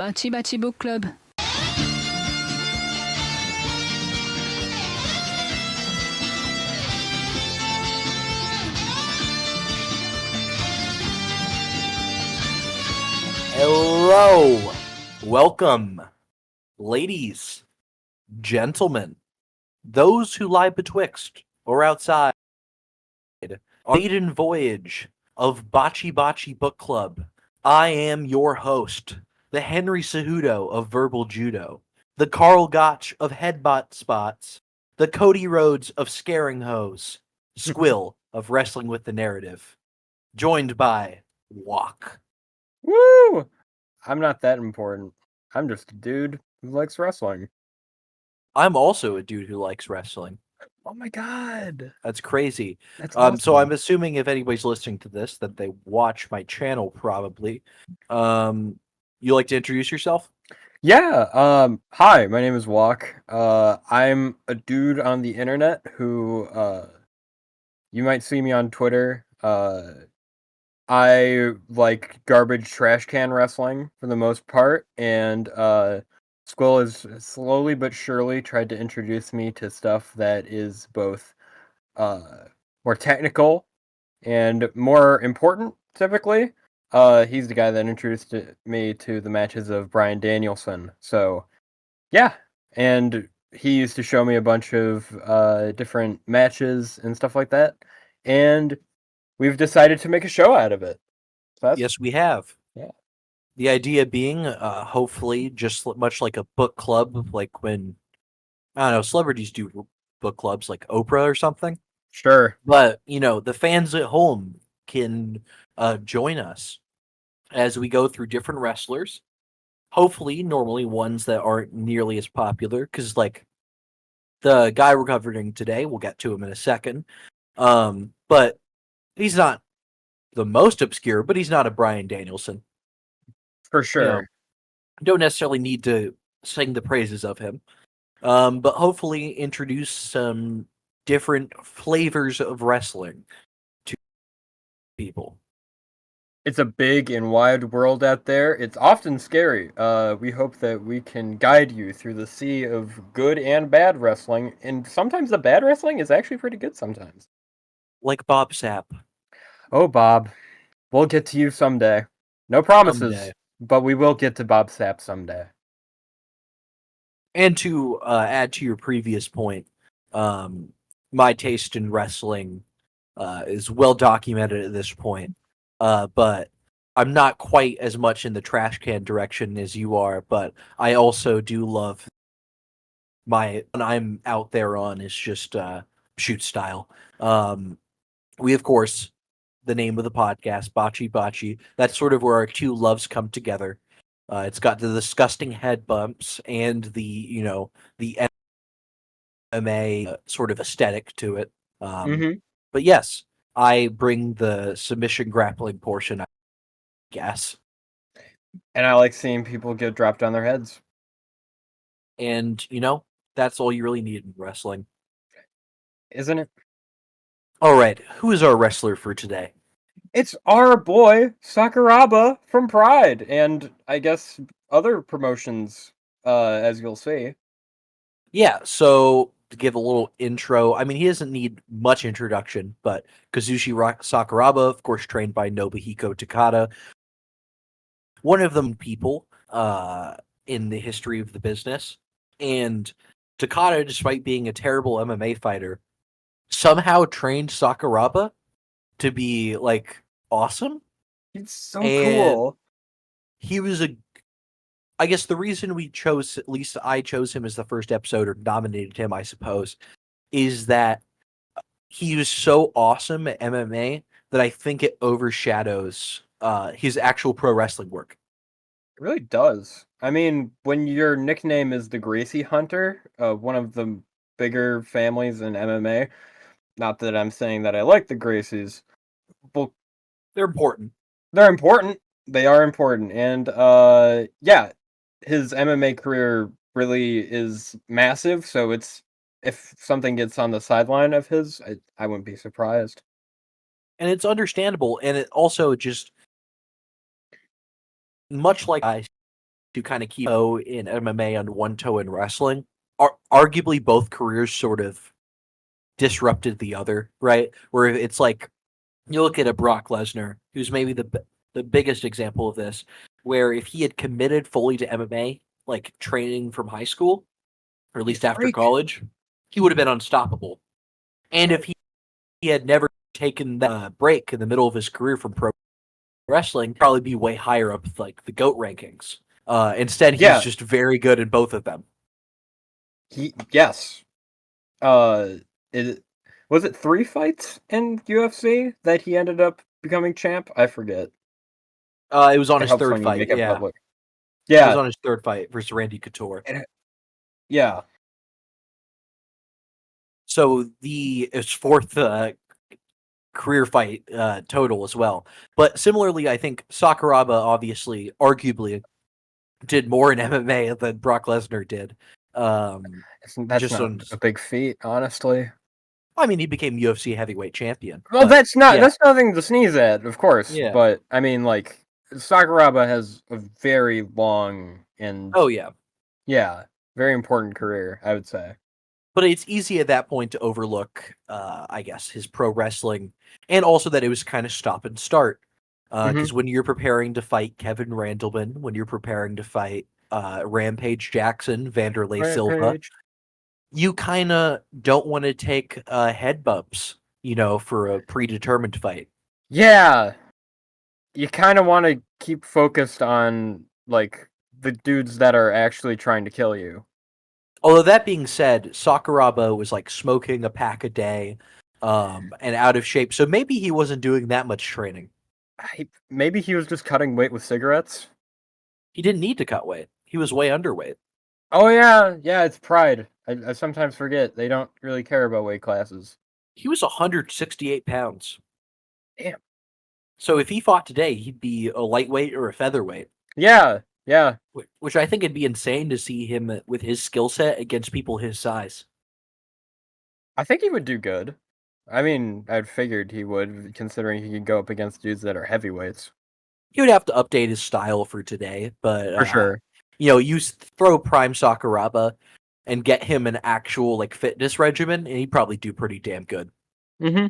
Bati-Bati Book Club. Hello, welcome, ladies, gentlemen, those who lie betwixt or outside, on the maiden voyage of Bati-Bati Book Club. I am your host, the Henry Cejudo of Verbal Judo, the Carl Gotch of Headbutt Spots, the Cody Rhodes of Scaring Hose, Squill of Wrestling with the Narrative, joined by Walk. Woo! I'm not that important. I'm just a dude who likes wrestling. I'm also a dude who likes wrestling. Oh my god! That's crazy. That's awesome. So I'm assuming if anybody's listening to this that they watch my channel probably. You like to introduce yourself? Yeah, hi, my name is Walk. I'm a dude on the internet who, you might see me on Twitter. I like garbage trash can wrestling for the most part, and, Squill has slowly but surely tried to introduce me to stuff that is both, more technical and more important, typically. He's the guy that introduced me to the matches of Bryan Danielson. So, yeah. And he used to show me a bunch of different matches and stuff like that. And we've decided to make a show out of it. So Yes, we have. Yeah. The idea being, hopefully, just much like a book club, like when, I don't know, celebrities do book clubs like Oprah or something. Sure. But, the fans at home can join us as we go through different wrestlers. Hopefully, normally ones that aren't nearly as popular, because, like, the guy we're covering today, we'll get to him in a second, but he's not the most obscure, but he's not a Bryan Danielson. For sure. Don't necessarily need to sing the praises of him, but hopefully introduce some different flavors of wrestling to people. It's a big and wide world out there. It's often scary. We hope that we can guide you through the sea of good and bad wrestling, and sometimes the bad wrestling is actually pretty good sometimes. Like Bob Sapp. Oh, Bob, we'll get to you someday. No promises, Someday. but we will get to Bob Sapp someday. And to add to your previous point, my taste in wrestling is well documented at this point. But I'm not quite as much in the trash can direction as you are, but I also do love when I'm out there on is just shoot style. We, of course, the name of the podcast, Bati-Bati, that's sort of where our two loves come together. It's got the disgusting head bumps and the MMA sort of aesthetic to it. But yes, I bring the submission grappling portion, I guess. And I like seeing people get dropped on their heads. And, that's all you really need in wrestling. Isn't it? All right, who is our wrestler for today? It's our boy, Sakuraba from Pride, and I guess other promotions, as you'll see. Yeah, so to give a little intro, I mean, he doesn't need much introduction, but Kazushi Sakuraba, of course, trained by Nobuhiko Takada, one of them people in the history of the business. And Takada, despite being a terrible MMA fighter, somehow trained Sakuraba to be, like, awesome. It's so cool. He was I guess the reason we chose, at least I chose him as the first episode, or nominated him, I suppose, is that he was so awesome at MMA that I think it overshadows his actual pro wrestling work. It really does. I mean, when your nickname is the Gracie Hunter, one of the bigger families in MMA, not that I'm saying that I like the Gracies, but They're important. they're important. They are important. And yeah, his MMA career really is massive, so if something gets on the sideline of his, I wouldn't be surprised. And it's understandable, and it also just, much like I to kind of keep a toe in MMA and one toe in wrestling. Arguably, both careers sort of disrupted the other, right? Where it's like you look at a Brock Lesnar, who's maybe the biggest example of this, where if he had committed fully to MMA, like training from high school, or at least after college, he would have been unstoppable. And if he had never taken that break in the middle of his career from pro wrestling, probably be way higher up like the GOAT rankings. Instead, he's just very good in both of them. Yes. Was it 3 fights in UFC that he ended up becoming champ? I forget. It was on his third fight. Yeah. Public. Yeah. It was on his third fight versus Randy Couture. Yeah. So it's fourth career fight total as well. But similarly, I think Sakuraba obviously, arguably, did more in MMA than Brock Lesnar did. That's not a big feat, honestly. I mean, he became UFC heavyweight champion. Well, that's nothing to sneeze at, of course. Yeah. But I mean, like, Sakuraba has a very long and very important career, I would say. But it's easy at that point to overlook, I guess, his pro wrestling, and also that it was kind of stop and start. Because when you're preparing to fight Kevin Randleman, when you're preparing to fight Rampage Jackson, Vanderlei Silva, you kind of don't want to take head bumps, for a predetermined fight. Yeah. You kind of want to keep focused on, like, the dudes that are actually trying to kill you. Although that being said, Sakuraba was like smoking a pack a day, and out of shape. So maybe he wasn't doing that much training. Maybe he was just cutting weight with cigarettes. He didn't need to cut weight. He was way underweight. Oh yeah, it's pride. I sometimes forget they don't really care about weight classes. He was 168 pounds. Damn. So if he fought today, he'd be a lightweight or a featherweight. Yeah. Which I think it'd be insane to see him with his skill set against people his size. I think he would do good. I mean, I'd figured he would, considering he could go up against dudes that are heavyweights. He would have to update his style for today, but for sure. You throw Prime Sakuraba and get him an actual like fitness regimen, and he'd probably do pretty damn good. Mm-hmm.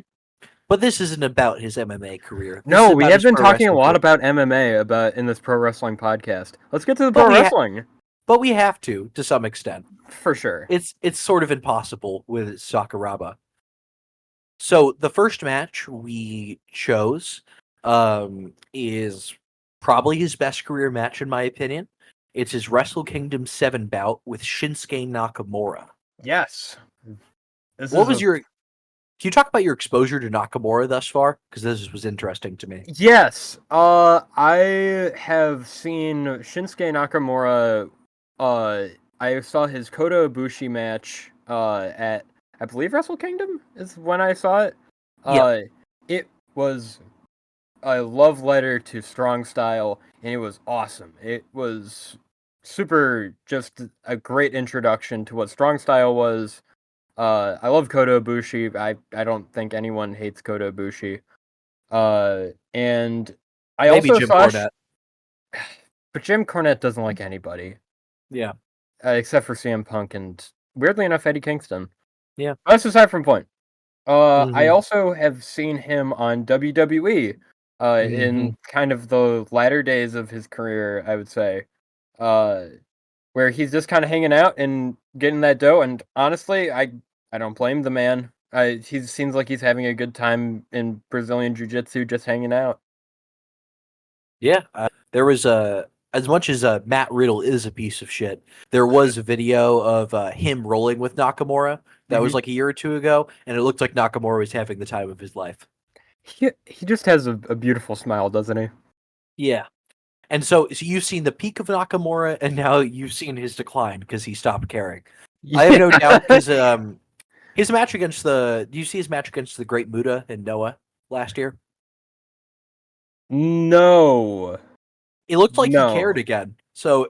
But this isn't about his MMA career. No, we have been talking a lot about MMA in this pro wrestling podcast. Let's get to the pro wrestling. But we have to some extent. For sure. It's sort of impossible with Sakuraba. So the first match we chose is probably his best career match in my opinion. It's his Wrestle Kingdom 7 bout with Shinsuke Nakamura. Yes. Can you talk about your exposure to Nakamura thus far? Because this was interesting to me. Yes. I have seen Shinsuke Nakamura. I saw his Kota Ibushi match at, I believe, Wrestle Kingdom is when I saw it. It was a love letter to Strong Style, and it was awesome. It was just a great introduction to what Strong Style was. I love Kota Ibushi. I don't think anyone hates Kota Ibushi. And I Maybe also Jim saw Cornette. But Jim Cornette doesn't like anybody. Yeah. Except for CM Punk and, weirdly enough, Eddie Kingston. Yeah. That's aside from point. I also have seen him on WWE in kind of the latter days of his career, I would say. Where he's just kind of hanging out and getting that dough, and honestly, I don't blame the man. He seems like he's having a good time in Brazilian Jiu-Jitsu, just hanging out. Yeah, there was as much as Matt Riddle is a piece of shit, there was a video of him rolling with Nakamura that was like a year or two ago, and it looked like Nakamura was having the time of his life. He just has a beautiful smile, doesn't he? Yeah. And so you've seen the peak of Nakamura, and now you've seen his decline because he stopped caring. Yeah. I have no doubt because his match against do you see his match against the Great Muta and Noah last year? No. It looked like he cared again. So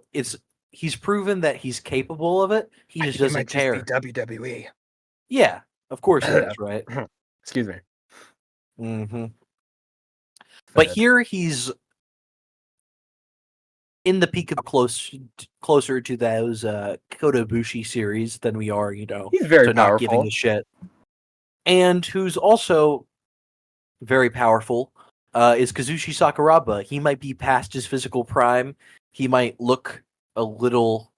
he's proven that he's capable of it. He just doesn't care. Just be WWE. Yeah, of course he is, right? Excuse me. Mm-hmm. But here he's in the peak of closer to those Kotobushi series than we are, He's very to not giving powerful. a shit. And who's also very powerful is Kazushi Sakuraba. He might be past his physical prime. He might look a little,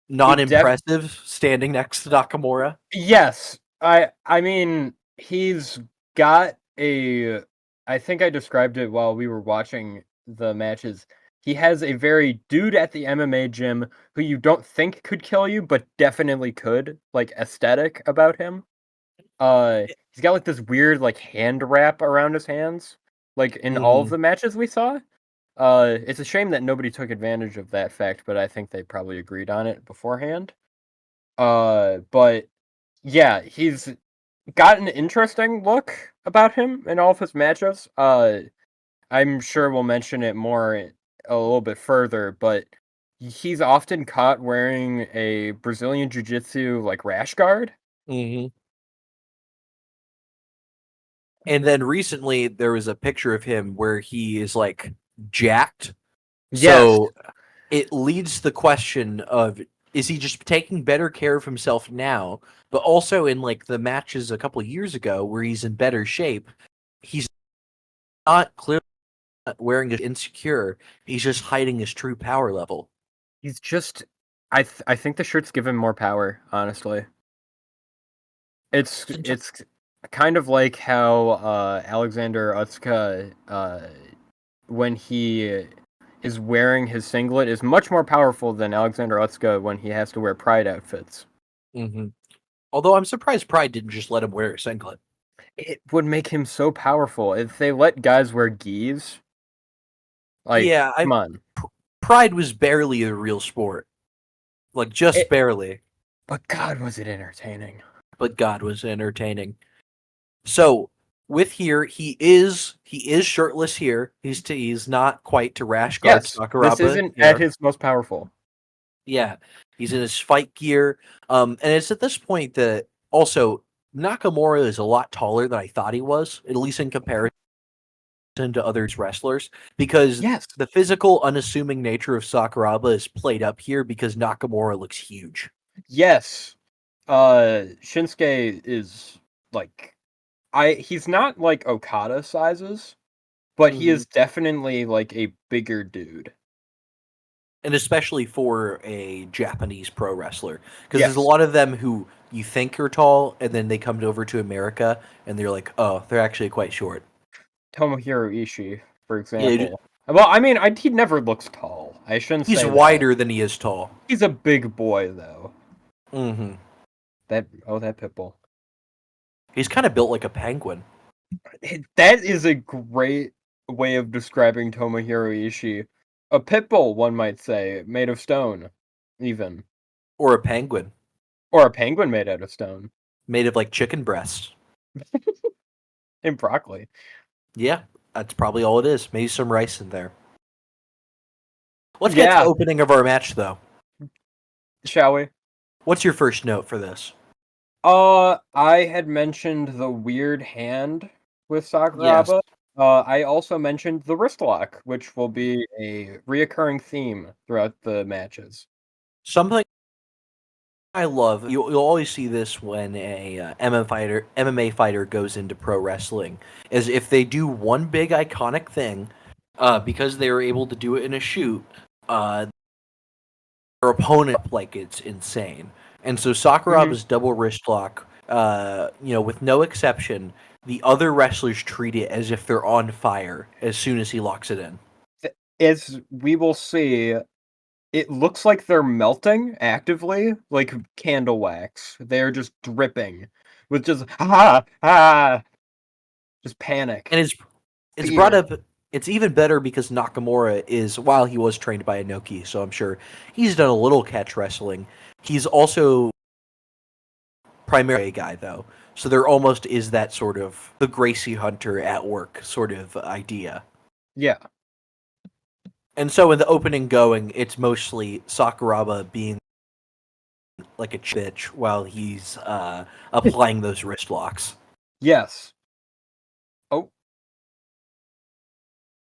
not impressive standing next to Nakamura. Yes. I mean, he's got I think I described it while we were watching the matches. He has a very dude at the MMA gym who you don't think could kill you, but definitely could, like, aesthetic about him. He's got like this weird like hand wrap around his hands, like in all of the matches we saw. It's a shame that nobody took advantage of that fact, but I think they probably agreed on it beforehand. But yeah, he's got an interesting look about him in all of his matches. I'm sure we'll mention it more a little bit further, but he's often caught wearing a Brazilian Jiu-Jitsu like rash guard. Mm-hmm. And then recently there was a picture of him where he is like jacked. Yes. So it leads to the question of, is he just taking better care of himself now? But also in like the matches a couple of years ago where he's in better shape, he's not clearly wearing it insecure. He's just hiding his true power level. He's just I think the shirts give him more power, honestly. It's kind of like how Alexander Utsuka when he is wearing his singlet is much more powerful than Alexander Utsuka when he has to wear Pride outfits. Mm-hmm. Although I'm surprised Pride didn't just let him wear a singlet. It would make him so powerful if they let guys wear gis. Like, yeah, come on. Pride was barely a real sport. Like, just barely. But God, was it entertaining. But God, was entertaining. So, with here, he is shirtless here. He's not quite to rash guard Sakuraba. This isn't here. at his most powerful. Yeah, he's in his fight gear. And it's at this point that also Nakamura is a lot taller than I thought he was, at least in comparison to other wrestlers, because the physical, unassuming nature of Sakuraba is played up here because Nakamura looks huge. Yes. Shinsuke is like he's not like Okada sizes, but he is definitely like a bigger dude. And especially for a Japanese pro wrestler. Because there's a lot of them who you think are tall, and then they come over to America, and they're like, oh, they're actually quite short. Tomohiro Ishii, for example. Well, I mean, he never looks tall. I shouldn't say he's wider than he is tall. He's a big boy, though. Mm-hmm. That Pitbull. He's kind of built like a penguin. That is a great way of describing Tomohiro Ishii. A pitbull, one might say, made of stone, even. Or a penguin. Or a penguin made out of stone. Made of, like, chicken breast. And broccoli. Yeah, that's probably all it is. Maybe some rice in there. Let's get to the opening of our match, though. Shall we? What's your first note for this? I had mentioned the weird hand with Sakuraba. Yes. I also mentioned the wrist lock, which will be a reoccurring theme throughout the matches. Something I love, you'll always see this when a MMA fighter goes into pro wrestling, is if they do one big iconic thing, because they were able to do it in a shoot, their opponent, like, it's insane. And so Sakuraba's double wrist lock, with no exception, the other wrestlers treat it as if they're on fire as soon as he locks it in. As we will see, it looks like they're melting actively, like candle wax. They're just dripping with just just panic. And it's brought up. It's even better because Nakamura is, while he was trained by Inoki, so I'm sure he's done a little catch wrestling. He's also primarily a guy, though. So there almost is that sort of the Gracie Hunter at work sort of idea. Yeah. And so in the opening going, it's mostly Sakuraba being like a bitch while he's applying those wrist locks. Yes. Oh.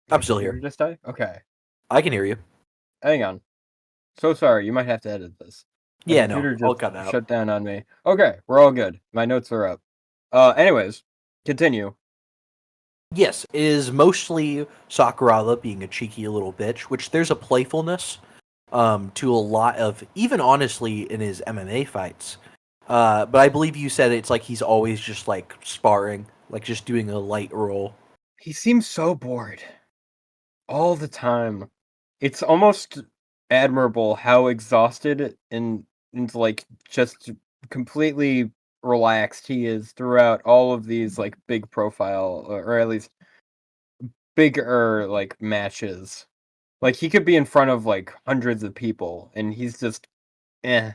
I'm still here. Did you just die? Okay. I can hear you. Hang on. So sorry, you might have to edit this. My Yeah, no, computer I'll just cut it out. shut down on me. Okay, we're all good. My notes are up. Anyways, continue. Yes, it is mostly Sakuraba being a cheeky little bitch, which there's a playfulness to a lot of, even honestly in his MMA fights. But I believe you said it's like he's always just like sparring, like just doing a light roll. He seems so bored all the time. It's almost admirable how exhausted and like just completely relaxed he is throughout all of these like big profile or at least bigger like matches. Like he could be in front of like hundreds of people and he's just eh.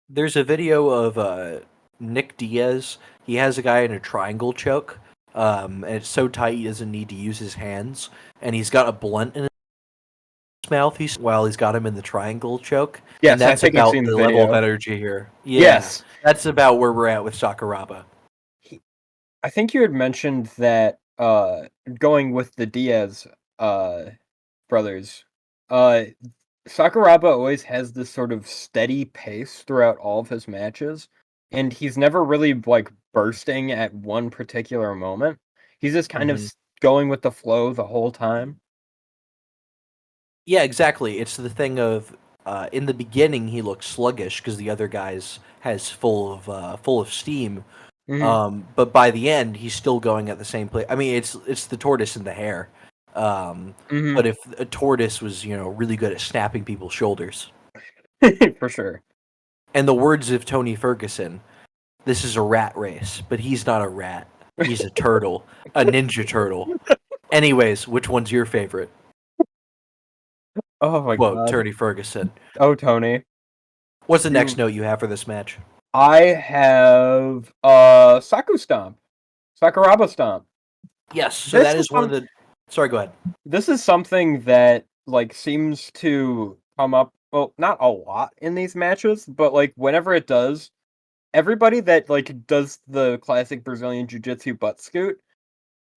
There's a video of Nick Diaz. He has a guy in a triangle choke, and it's so tight he doesn't need to use his hands, and he's got a blunt in his mouth. While he's got him in the triangle choke, and Yes, I that's think I've about seen the the level of video. energy here. Yeah, Yes. that's about where we're at with Sakuraba. He, I think you had mentioned that going with the Diaz uh brothers, uh Sakuraba always has this sort of steady pace throughout all of his matches, and he's never really like bursting at one particular moment. He's just kind of Hmm. going with the flow the whole time. Yeah, exactly. It's the thing of in the beginning he looks sluggish because the other guy's has full of steam. Hmm. But by the end, he's still going at the same place. I mean, it's the tortoise and the hare. Um, Hmm. but if a tortoise was, really good at snapping people's shoulders, For sure. and the words of Tony Ferguson, this is a rat race, but he's not a rat. He's a turtle, a ninja turtle. Anyways, which one's your favorite? Oh my Quote god. Tony Ferguson. Oh, Tony. What's the next You note you have for this match? I have Sakuraba Stomp. Yes, so This that is is one of the. Sorry, go ahead. this is something that like seems to come up, well, not a lot in these matches, but like whenever it does, everybody that like does the classic Brazilian Jiu-Jitsu butt scoot,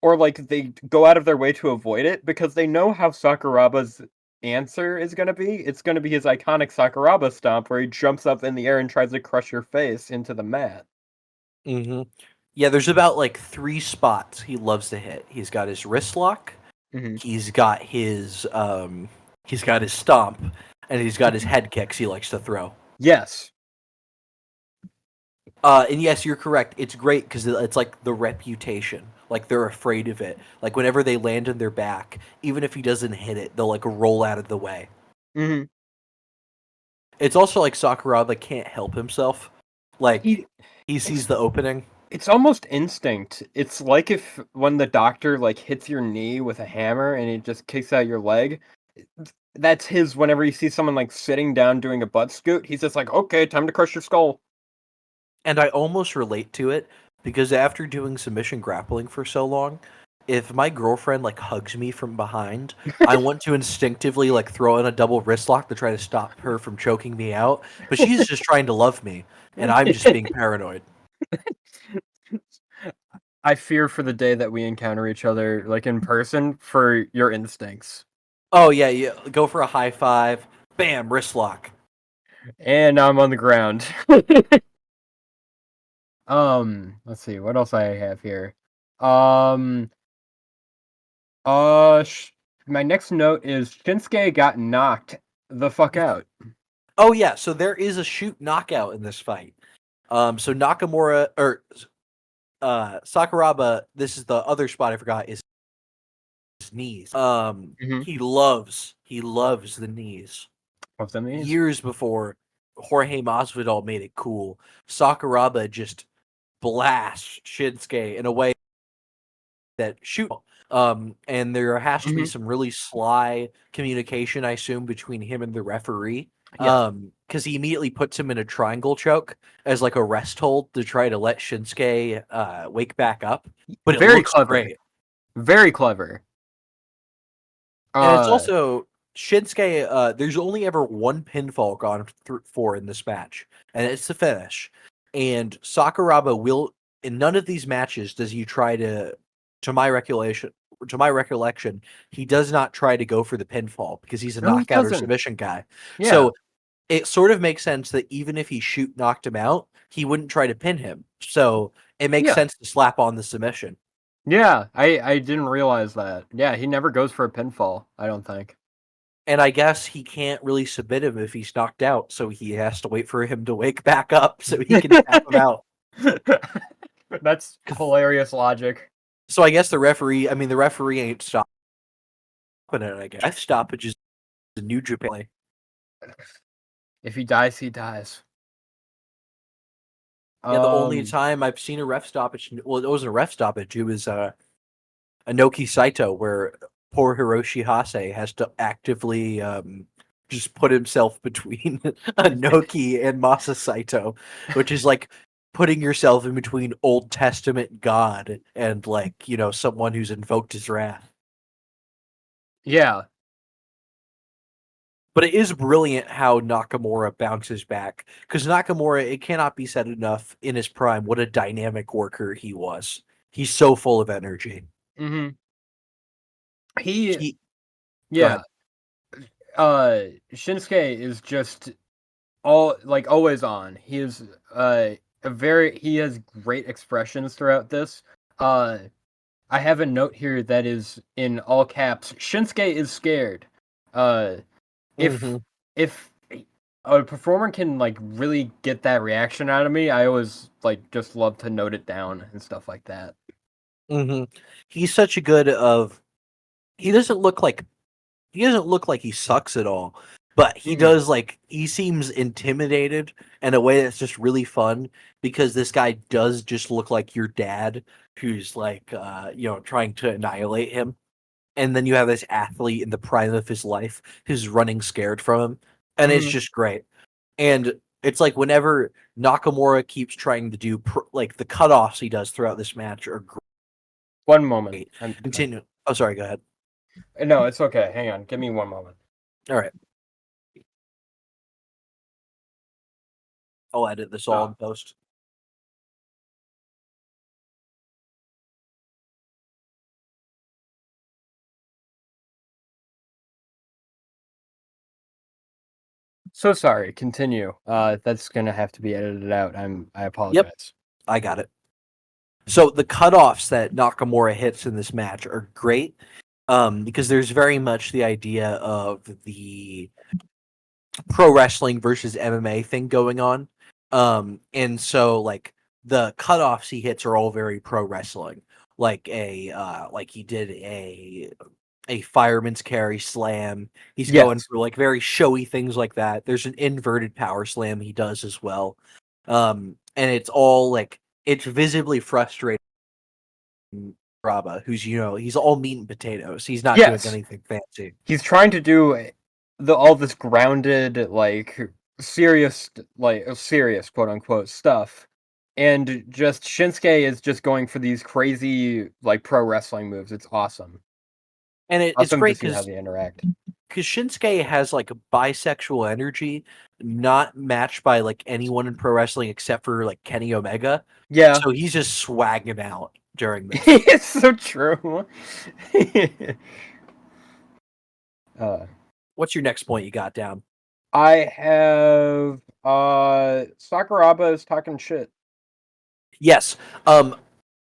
or like they go out of their way to avoid it because they know how Sakuraba's answer is going to be. It's going to be his iconic Sakuraba stomp where he jumps up in the air and tries to crush your face into the mat. Hmm. Yeah, there's about like three spots he loves to hit. He's got his wrist lock, Hmm. he's got his stomp, and he's got his head kicks he likes to throw. Yes. And yes, you're correct. It's great because it's like the reputation. Like they're afraid of it. Like whenever they land on their back, even if he doesn't hit it, they'll like roll out of the way. Hmm. It's also like Sakuraba can't help himself. Like He he it's sees the opening. it's almost instinct. It's like if when the doctor like hits your knee with a hammer and it just kicks out your leg. That's his whenever he sees someone like sitting down doing a butt scoot, he's just like, okay, time to crush your skull. And I almost relate to it because after doing submission grappling for so long, if my girlfriend like hugs me from behind, I want to instinctively like throw in a double wrist lock to try to stop her from choking me out. But she's just trying to love me, and I'm just being paranoid. I fear for the day that we encounter each other like in person for your instincts. Oh yeah, yeah. Go for a high five. Bam, wrist lock. And now I'm on the ground. Let's see what else I have here. Um, my next note is Shinsuke got knocked the fuck out. Oh yeah, so there is a shoot knockout in this fight. So Nakamura or Sakuraba. This is the other spot I forgot is his knees. Mm-hmm. He loves the knees. What's that mean? Years before Jorge Masvidal made it cool, Sakuraba just blasts Shinsuke in a way that shoot. And there has to be Mm-hmm. some really sly communication, I assume, between him and the referee. Yes. Because he immediately puts him in a triangle choke as like a rest hold to try to let Shinsuke wake back up. But it Very looks clever. great. Very clever. And it's Uh, also Shinsuke. There's only ever one pinfall gone for in this match, and it's the finish. And Sakuraba will in none of these matches does he try to my to my recollection, he does not try to go for the pinfall because he's a No, he knockout or doesn't. submission guy. Yeah. So it sort of makes sense that even if he knocked him out, he wouldn't try to pin him. So it makes Yeah. sense to slap on the submission. Yeah, I didn't realize that. Yeah, he never goes for a pinfall, I don't think. And I guess he can't really submit him if he's knocked out, so he has to wait for him to wake back up so he can tap him out. That's hilarious logic. So I guess the referee ain't stopping it, I guess. Stoppage is the New Japan. If he dies, he dies. Yeah, the only time I've seen a ref stoppage, well, it wasn't a ref stoppage, it was Inoki Saito, where poor Hiroshi Hase has to actively just put himself between Inoki and Masa Saito, which is like putting yourself in between Old Testament God and, like, someone who's invoked his wrath. Yeah. But it is brilliant how Nakamura bounces back, because Nakamura, it cannot be said enough in his prime what a dynamic worker he was. He's so full of energy. Mm-hmm. He Yeah. Shinsuke is just always on. He is he has great expressions throughout this. I have a note here that is in all caps. Shinsuke is scared. If a performer can really get that reaction out of me, I always just love to note it down and stuff like that. He's such a good he doesn't look like he sucks at all, but he does, he seems intimidated in a way that's just really fun, because this guy does just look like your dad who's trying to annihilate him. And then you have this athlete in the prime of his life who's running scared from him, and it's just great. And it's like whenever Nakamura keeps trying to do the cutoffs he does throughout this match are great. One moment. Continue. Oh, sorry. Go ahead. No, it's okay. Hang on. Give me one moment. All right. I'll edit this all in post. So sorry. Continue. That's gonna have to be edited out. I apologize. Yep, I got it. So the cutoffs that Nakamura hits in this match are great, because there's very much the idea of the pro wrestling versus MMA thing going on. And so the cutoffs he hits are all very pro wrestling. Like he did a fireman's carry slam. He's going for very showy things like that. There's an inverted power slam he does as well. And it's all it's visibly frustrating. Raba, who's he's all meat and potatoes. He's not doing anything fancy. He's trying to do all this grounded, serious quote unquote stuff, and just Shinsuke is just going for these crazy pro wrestling moves. It's awesome, and it's great because how they interact. Because Shinsuke has a bisexual energy, not matched by anyone in pro wrestling except for Kenny Omega. Yeah, so he's just swagging out during this. It's so true. What's your next point you got down? I have Sakuraba is talking shit. Yes.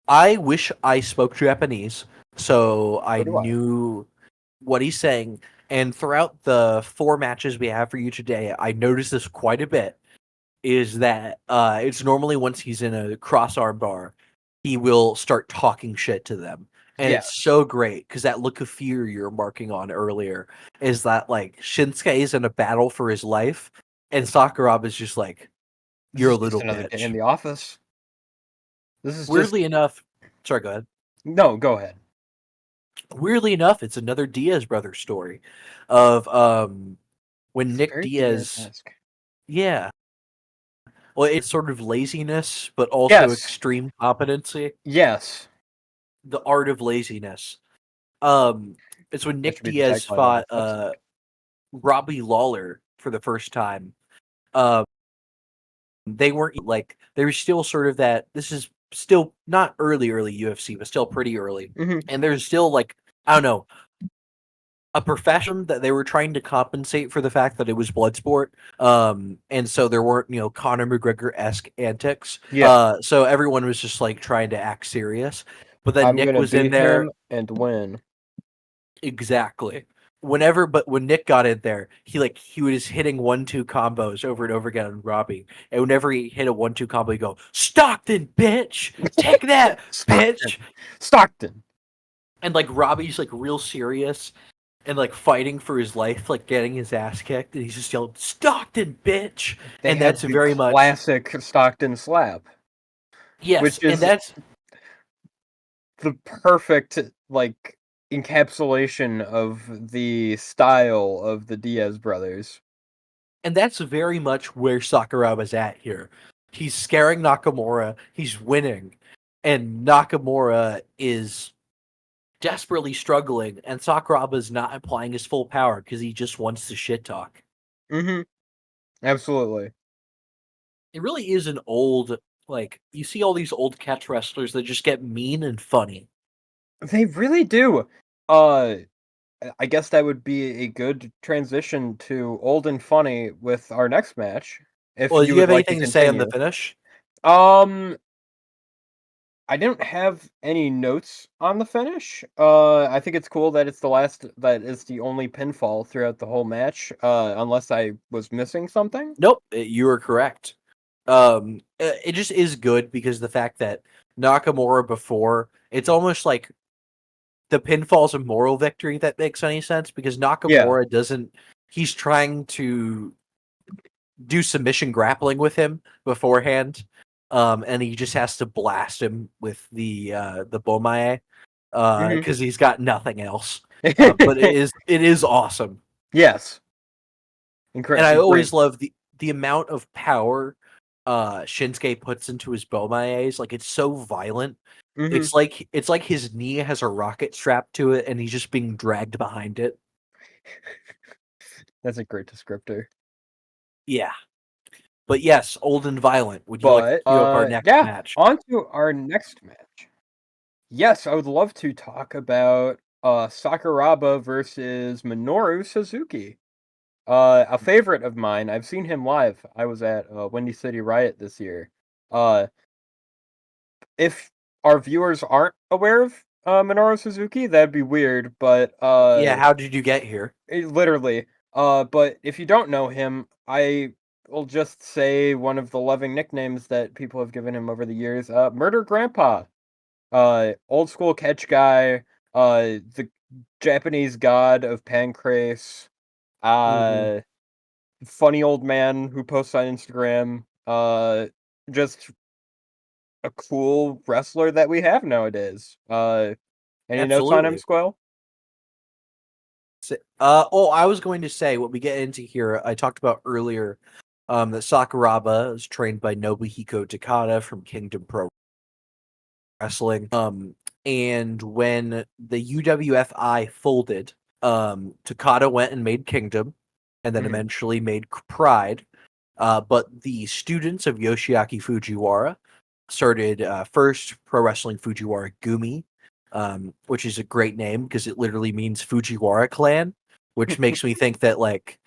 I wish I spoke Japanese so I knew what he's saying. And throughout the 4 matches we have for you today, I noticed this quite a bit, is that it's normally once he's in a cross-arm bar, he will start talking shit to them. And it's so great, because that look of fear you're marking on earlier is that Shinsuke is in a battle for his life, and Sakuraba is just you're a little bitch. In the office. This is weirdly enough. Sorry, go ahead. No, go ahead. Weirdly enough, it's another Diaz brothers story of when Nick Diaz. Yeah. Well, it's sort of laziness, but also extreme competency. Yes. The art of laziness. It's when Nick Diaz fought Robbie Lawler for the first time. They weren't they were still sort of that. This is still not early UFC, but still pretty early. Mm-hmm. And there's still I don't know, a profession that they were trying to compensate for the fact that it was Bloodsport, and so there weren't Conor McGregor-esque antics. Yeah, So everyone was just like trying to act serious. But then I'm Nick gonna was in beat there. him and win. Exactly. But when Nick got in there, he was hitting 1-2 combos over and over again on Robbie. And whenever he hit a 1-2 combo, he'd go, "Stockton, bitch! Take that, Stockton, bitch!" Stockton. And like Robbie's like real serious and like fighting for his life, like getting his ass kicked, and he's just yelling, "Stockton, bitch!" They And have that's the very much classic Stockton slap, yes, which and is that's the perfect like encapsulation of the style of the Diaz brothers. very much where Sakuraba's at here. He's scaring Nakamura, he's winning, and Nakamura is desperately struggling, and Sakuraba's not applying his full power because he just wants to shit talk. Mm-hmm. Absolutely. It really is an old, like, you see all these old catch wrestlers that just get mean and funny. They really do. Uh I guess that would be a good transition to old and funny with our next match, if Well, do you you would have like to anything to say on the continue. finish? Um I didn't have any notes on the finish. I think it's cool that it's the only pinfall throughout the whole match, unless I was missing something. Nope, you are correct. It just is good because the fact that Nakamura before, it's almost like the pinfall's a moral victory, that makes any sense, because Yeah. Nakamura doesn't, he's trying to do submission grappling with him beforehand, and he just has to blast him with the Bomaye, Mhm. because he's got nothing else. But it is awesome, Yes. and I Great. always love the amount of power Shinsuke puts into his Bomayes. Like, it's so violent. Mhm. It's like his knee has a rocket strapped to it, and he's just being dragged behind it. That's a great descriptor. Yeah, but yes, old and violent. Would you like to But, queue up our next yeah, match? on to our next match. Yes, I would love to talk about, Sakuraba versus Minoru Suzuki. A favorite of mine. I've seen him live. I was at, Windy City Riot this year. Uh, if our viewers aren't aware of, Minoru Suzuki, that'd be weird, but, Yeah, how did you get here? literally. But if you don't know him, I will just say one of the loving nicknames that people have given him over the years, Murder Grandpa. Old school catch guy, the Japanese god of pancrase, Mhm. uh, funny old man who posts on Instagram, just a cool wrestler that we have nowadays. Any notes on him, Absolutely. Squill? I was going to say what we get into here. I talked about earlier, that Sakuraba is trained by Nobuhiko Takada from Kingdom Pro Wrestling. And when the UWFI folded, Takada went and made Kingdom, and then Mhm. eventually made Pride. But the students of Yoshiaki Fujiwara started first Pro Wrestling Fujiwara Gumi, which is a great name because it literally means Fujiwara clan, which makes me think that like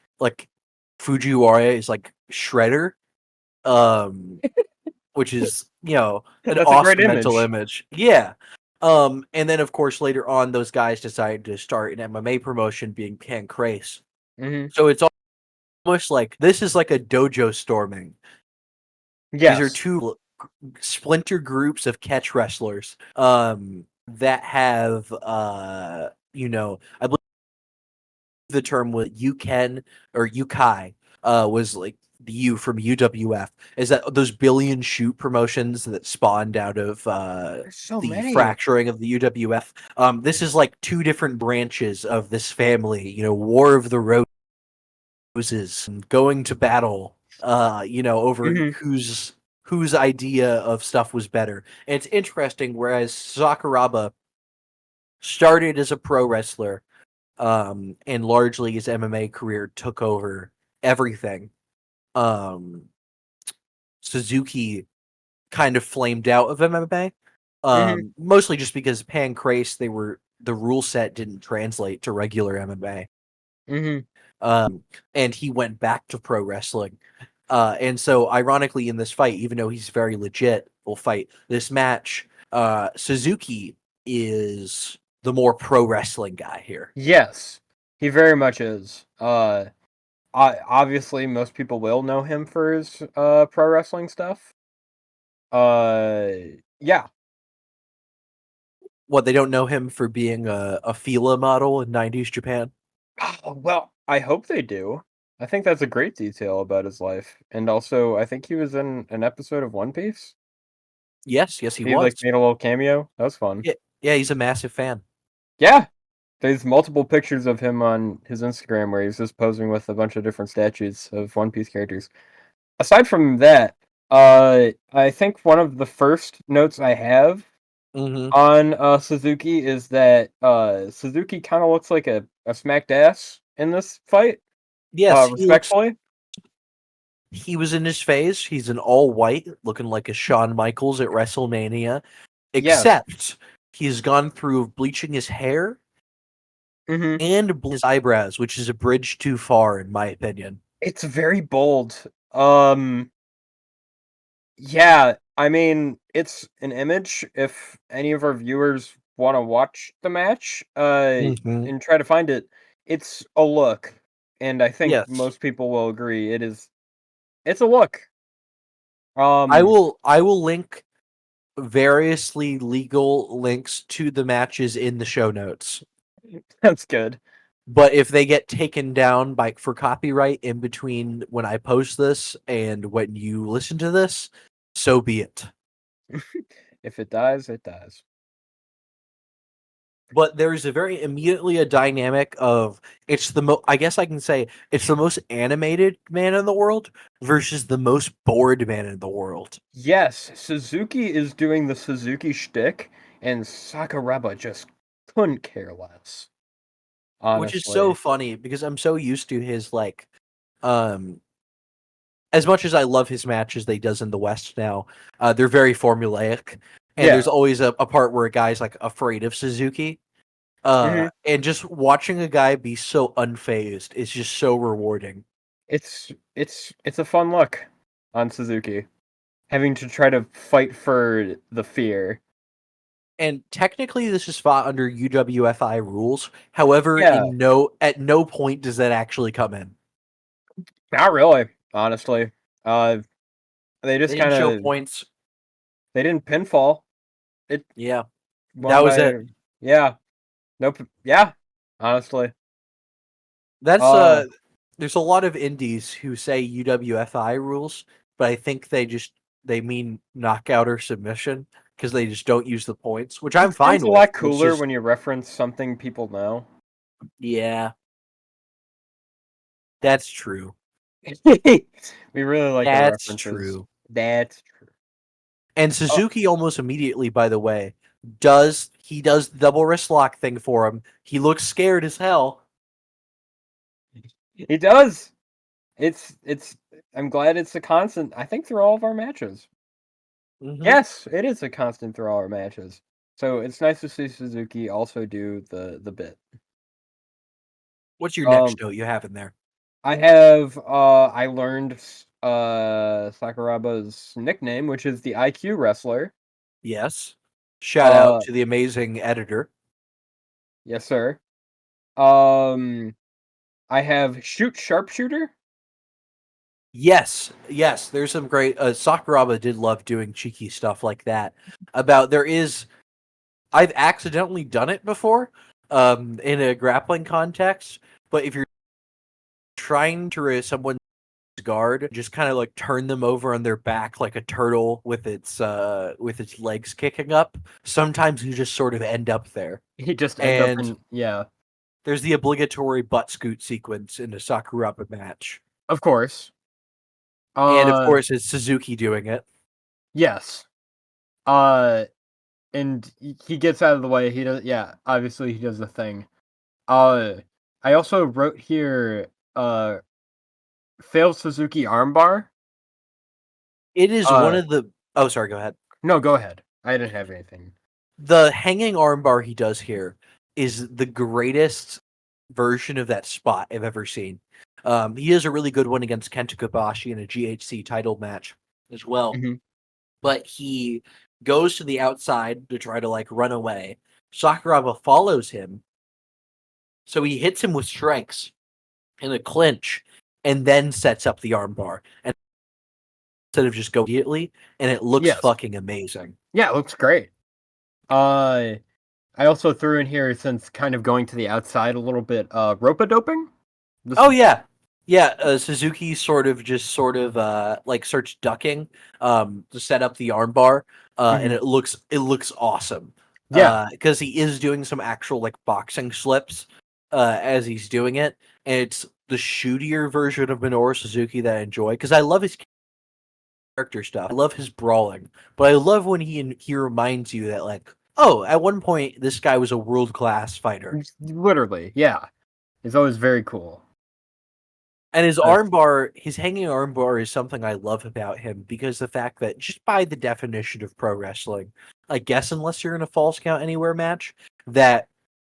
Fujiwara is like Shredder, um, which is an That's a great awesome mental image. image. Yeah. And then of course later on those guys decided to start an MMA promotion being Pancrase. Mhm. So it's almost like this is like a dojo storming. These are Yes. two splinter groups of catch wrestlers that have I believe the term was Yuken or Yukai was like the U from UWF, is that those billion shoot promotions that spawned out of There's so the many. fracturing of the UWF. This is like two different branches of this family, War of the Roses, going to battle over Mhm. whose idea of stuff was better. And it's interesting, whereas Sakuraba started as a pro wrestler, and largely his MMA career took over everything. Um, Suzuki kind of flamed out of MMA, Mhm. mostly just because Pancrase, they were the rule set didn't translate to regular MMA. Mm-hmm. And he went back to pro wrestling. And so, ironically, in this fight, even though he's very legit, will fight this match. Suzuki is the more pro wrestling guy here. Yes, he very much is. Obviously, most people will know him for his pro wrestling stuff. Yeah. What, they don't know him for being a Fila model in 90s Japan? Well, I hope they do. I think that's a great detail about his life, and also I think he was in an episode of One Piece. Yes, he He was. like made a little cameo. That was fun. Yeah, he's a massive fan. Yeah, there's multiple pictures of him on his Instagram where he's just posing with a bunch of different statues of One Piece characters. Aside from that, I think one of the first notes I have on Suzuki is that Suzuki kind of looks like a smacked ass in this fight. Yes, Respectfully. he was in his phase. He's in all white, looking like a Shawn Michaels at WrestleMania. Except he's gone through bleaching his hair and his eyebrows, which is a bridge too far, in my opinion. It's very bold. Yeah, I mean, it's an image. If any of our viewers want to watch the match, and try to find it, it's a look, and I think Yes. most people will agree it is. It's a look. I will link variously legal links to the matches in the show notes. That's good. But if they get taken down for copyright in between when I post this and when you listen to this, so be it. If it dies, it dies. But there is immediately a dynamic of I guess I can say it's the most animated man in the world versus the most bored man in the world. Yes, Suzuki is doing the Suzuki shtick, and Sakuraba just couldn't care less. Honestly. Which is so funny because I'm so used to his as much as I love his matches that he does in the West now, they're very formulaic. And there's always a part where a guy's like afraid of Suzuki. And just watching a guy be so unfazed is just so rewarding. It's a fun look on Suzuki, having to try to fight for the fear. And technically, this is fought under UWFI rules. However, at no point does that actually come in. Not really, honestly. They just kind of show points. They didn't pinfall. That was it. Yeah. Nope. Yeah. Honestly, that's there's a lot of indies who say UWFI rules, but I think they mean knockout or submission because they just don't use the points, which I'm fine with. It's a lot cooler when you reference something people know. Yeah, that's true. We really like that's references. True. That's true. And Suzuki almost immediately, by the way, does the double wrist lock thing for him. He looks scared as hell. He does. It's I'm glad it's a constant. I think through all of our matches. Yes, it is a constant through all our matches. So it's nice to see Suzuki also do the bit. What's your next note you have in there? I have I learned Sakuraba's nickname, which is the IQ wrestler. Yes. Shout out to the amazing editor. Yes, sir. I have shoot sharpshooter. Yes. There's some great. Sakuraba did love doing cheeky stuff like that. I've accidentally done it before, in a grappling context. But if you're trying to raise someone's guard, just kind of like turn them over on their back like a turtle with its legs kicking up. Sometimes you just sort of end up there. He just ends up in, There's the obligatory butt scoot sequence in a Sakuraba match. Of course. And of course it's Suzuki doing it. Yes. And he gets out of the way. He does obviously he does the thing. I also wrote here failed Suzuki armbar. It is one of the Oh, sorry, go ahead. No, go ahead. I didn't have anything. The hanging armbar he does here is the greatest version of that spot I've ever seen. He has a really good one against Kenta Kobashi in a GHC title match as well. Mhm. But he goes to the outside to try to like run away. Sakuraba follows him, so he hits him with strikes in a clinch, and then sets up the armbar. And instead of just go immediately, and it looks Yes. fucking amazing. Yeah, it looks great. I also threw in here, since kind of going to the outside a little bit, rope-a-doping? Oh yeah, yeah. Suzuki sort of like starts ducking to set up the armbar, and Mhm. it looks awesome. Yeah. Because he is doing some actual like boxing slips as he's doing it, and it's the shootier version of Minoru Suzuki that I enjoy because I love his character stuff. I love his brawling, but I love when he reminds you that like, oh, at one point this guy was a world class fighter. Literally, yeah. It's always very cool. And his Uh, armbar, his hanging armbar is something I love about him because the fact that just by the definition of pro wrestling, I guess unless you're in a falls count anywhere match, that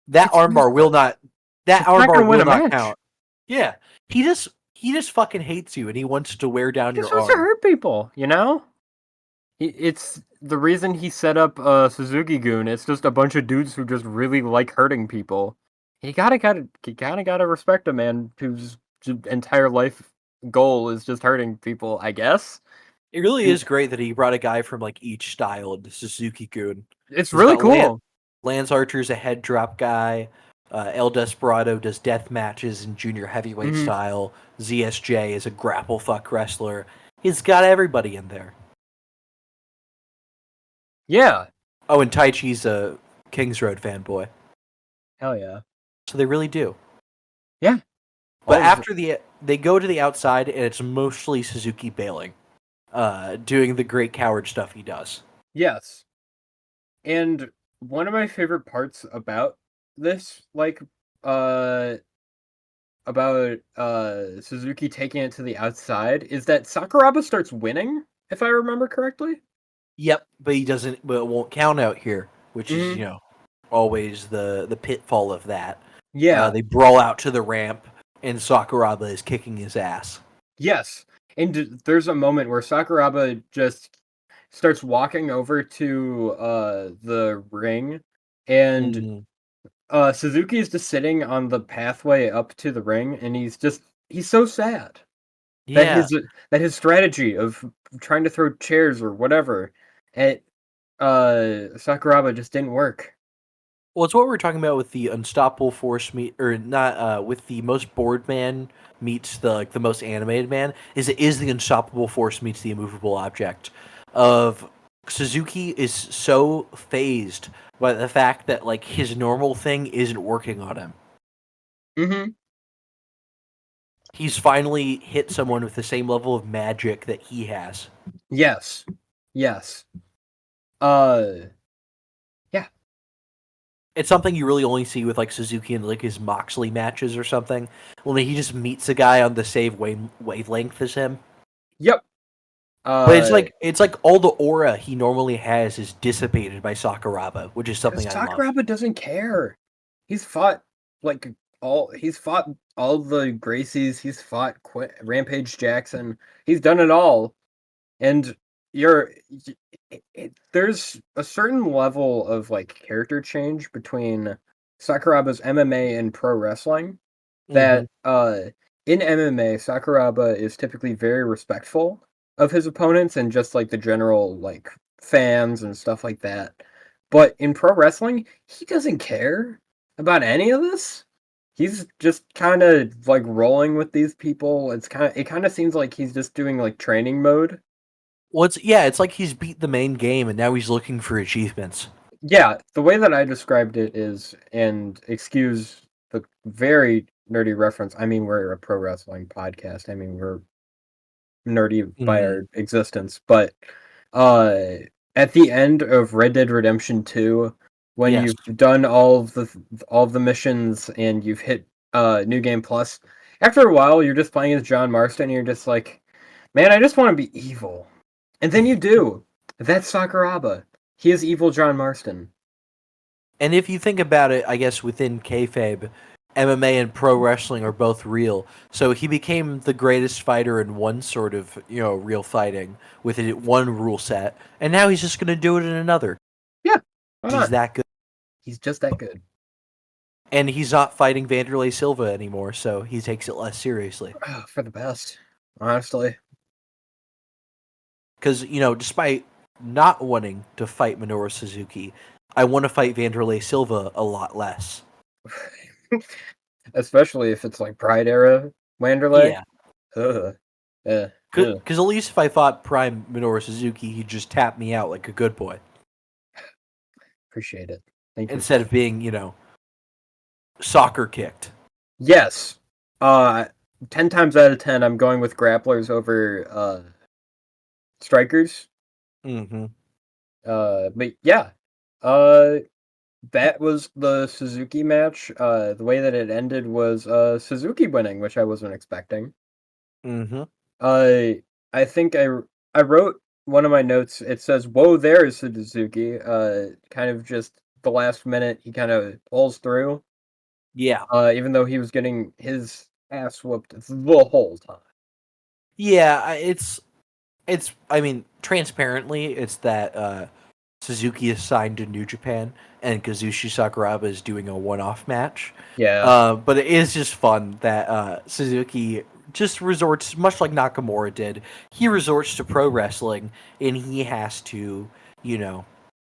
that it's armbar will useless. not that It's not armbar gonna win will a not match. count. Yeah. He just fucking hates you and he wants to wear He down just your wants to arm. hurt people, you know? It's the reason he set up Suzuki-gun. It's just a bunch of dudes who just really like hurting people. You gotta respect a man whose entire life goal is just hurting people, I guess. It really And is great that he brought a guy from like each style into Suzuki-gun. it's He's really got cool. Lance Archer's a head drop guy. El Desperado does death matches in junior heavyweight Hmm. style. ZSJ is a grapple fuck wrestler. He's got everybody in there. Yeah. Oh, and Taichi's a Kings Road fanboy. Hell yeah. So they really do. Yeah. But All of after they go to the outside, and it's mostly Suzuki bailing, doing the great coward stuff he does. Yes. And one of my favorite parts about this, like, uh, Suzuki taking it to the outside, is that Sakuraba starts winning, if I remember correctly. Yep, but he doesn't. But it won't count out here, which is Hmm. always the pitfall of that. Yeah. They brawl out to the ramp, and Sakuraba is kicking his ass. Yes. And there's a moment where Sakuraba just starts walking over to the ring, and Mhm. Suzuki is just sitting on the pathway up to the ring, and he's so sad that Yeah. his strategy of trying to throw chairs or whatever at Sakuraba just didn't work. Well, it's what we were talking about with the unstoppable force meet, or not with the most bored man meets the most animated man. It is the unstoppable force meets the immovable object. Of Suzuki is so phased by the fact that like his normal thing isn't working on him. Hmm. He's finally hit someone with the same level of magic that he has. Yes. Yes. Uh yeah. It's something you really only see with like Suzuki and like his Moxley matches or something. When he just meets a guy on the same wavelength as him. Yep. But Uh it's like all the aura he normally has is dissipated by Sakuraba, which is Because something I love. Sakuraba doesn't care. He's like he's fought all the Gracies, he's fought Rampage Jackson. He's done it all. And you're there's a certain level of like character change between Sakuraba's MMA and pro wrestling Hmm. that in MMA Sakuraba is typically very respectful of his opponents and just like the general like fans and stuff like that. But in pro wrestling, he doesn't care about any of this. He's just kind of like rolling with these people. It kind of seems like he's just doing like training mode. Well, it's like he's beat the main game and now he's looking for achievements. Yeah, the way that I described it is, and excuse the very nerdy reference, I mean, we're a pro wrestling podcast. I mean, we're nerdy by Hmm. our existence. But uh, at the end of Red Dead Redemption 2, when Yes. you've done all of the missions and you've hit New Game Plus, after a while, you're just playing as John Marston, and you're just like, man, I just want to be evil. And then you do. That's Sakuraba. He is evil John Marston. And if you think about it, I guess within kayfabe, MMA and pro wrestling are both real. So he became the greatest fighter in one sort of, real fighting with one rule set, and now he's just going to do it in another. Yeah, why He's not? that good. He's just that good. And he's not fighting Vanderlei Silva anymore, so he takes it less seriously. For the best, honestly. Because, despite not wanting to fight Minoru Suzuki, I want to fight Vanderlei Silva a lot less. Especially if it's like Pride era Wanderlei. Yeah. Yeah. Because at least if I fought Prime Minoru Suzuki, he'd just tap me out like a good boy. Appreciate it. Thank you. Instead of being, soccer kicked. Yes. 10 times out of 10, I'm going with grapplers over strikers. Mm-hmm. But yeah. That was the Suzuki match. The way that it ended was Suzuki winning, which I wasn't expecting. Mm-hmm. I think I wrote one of my notes. It says, "Whoa, there is Suzuki." Kind of just the last minute, he kind of pulls through. Yeah. Even though he was getting his ass whooped the whole time. Yeah, I mean, transparently, it's that Suzuki is signed to New Japan and Kazushi Sakuraba is doing a one-off match. Yeah, But it is just fun that Suzuki just resorts, much like Nakamura did, he resorts to pro wrestling and he has to, you know,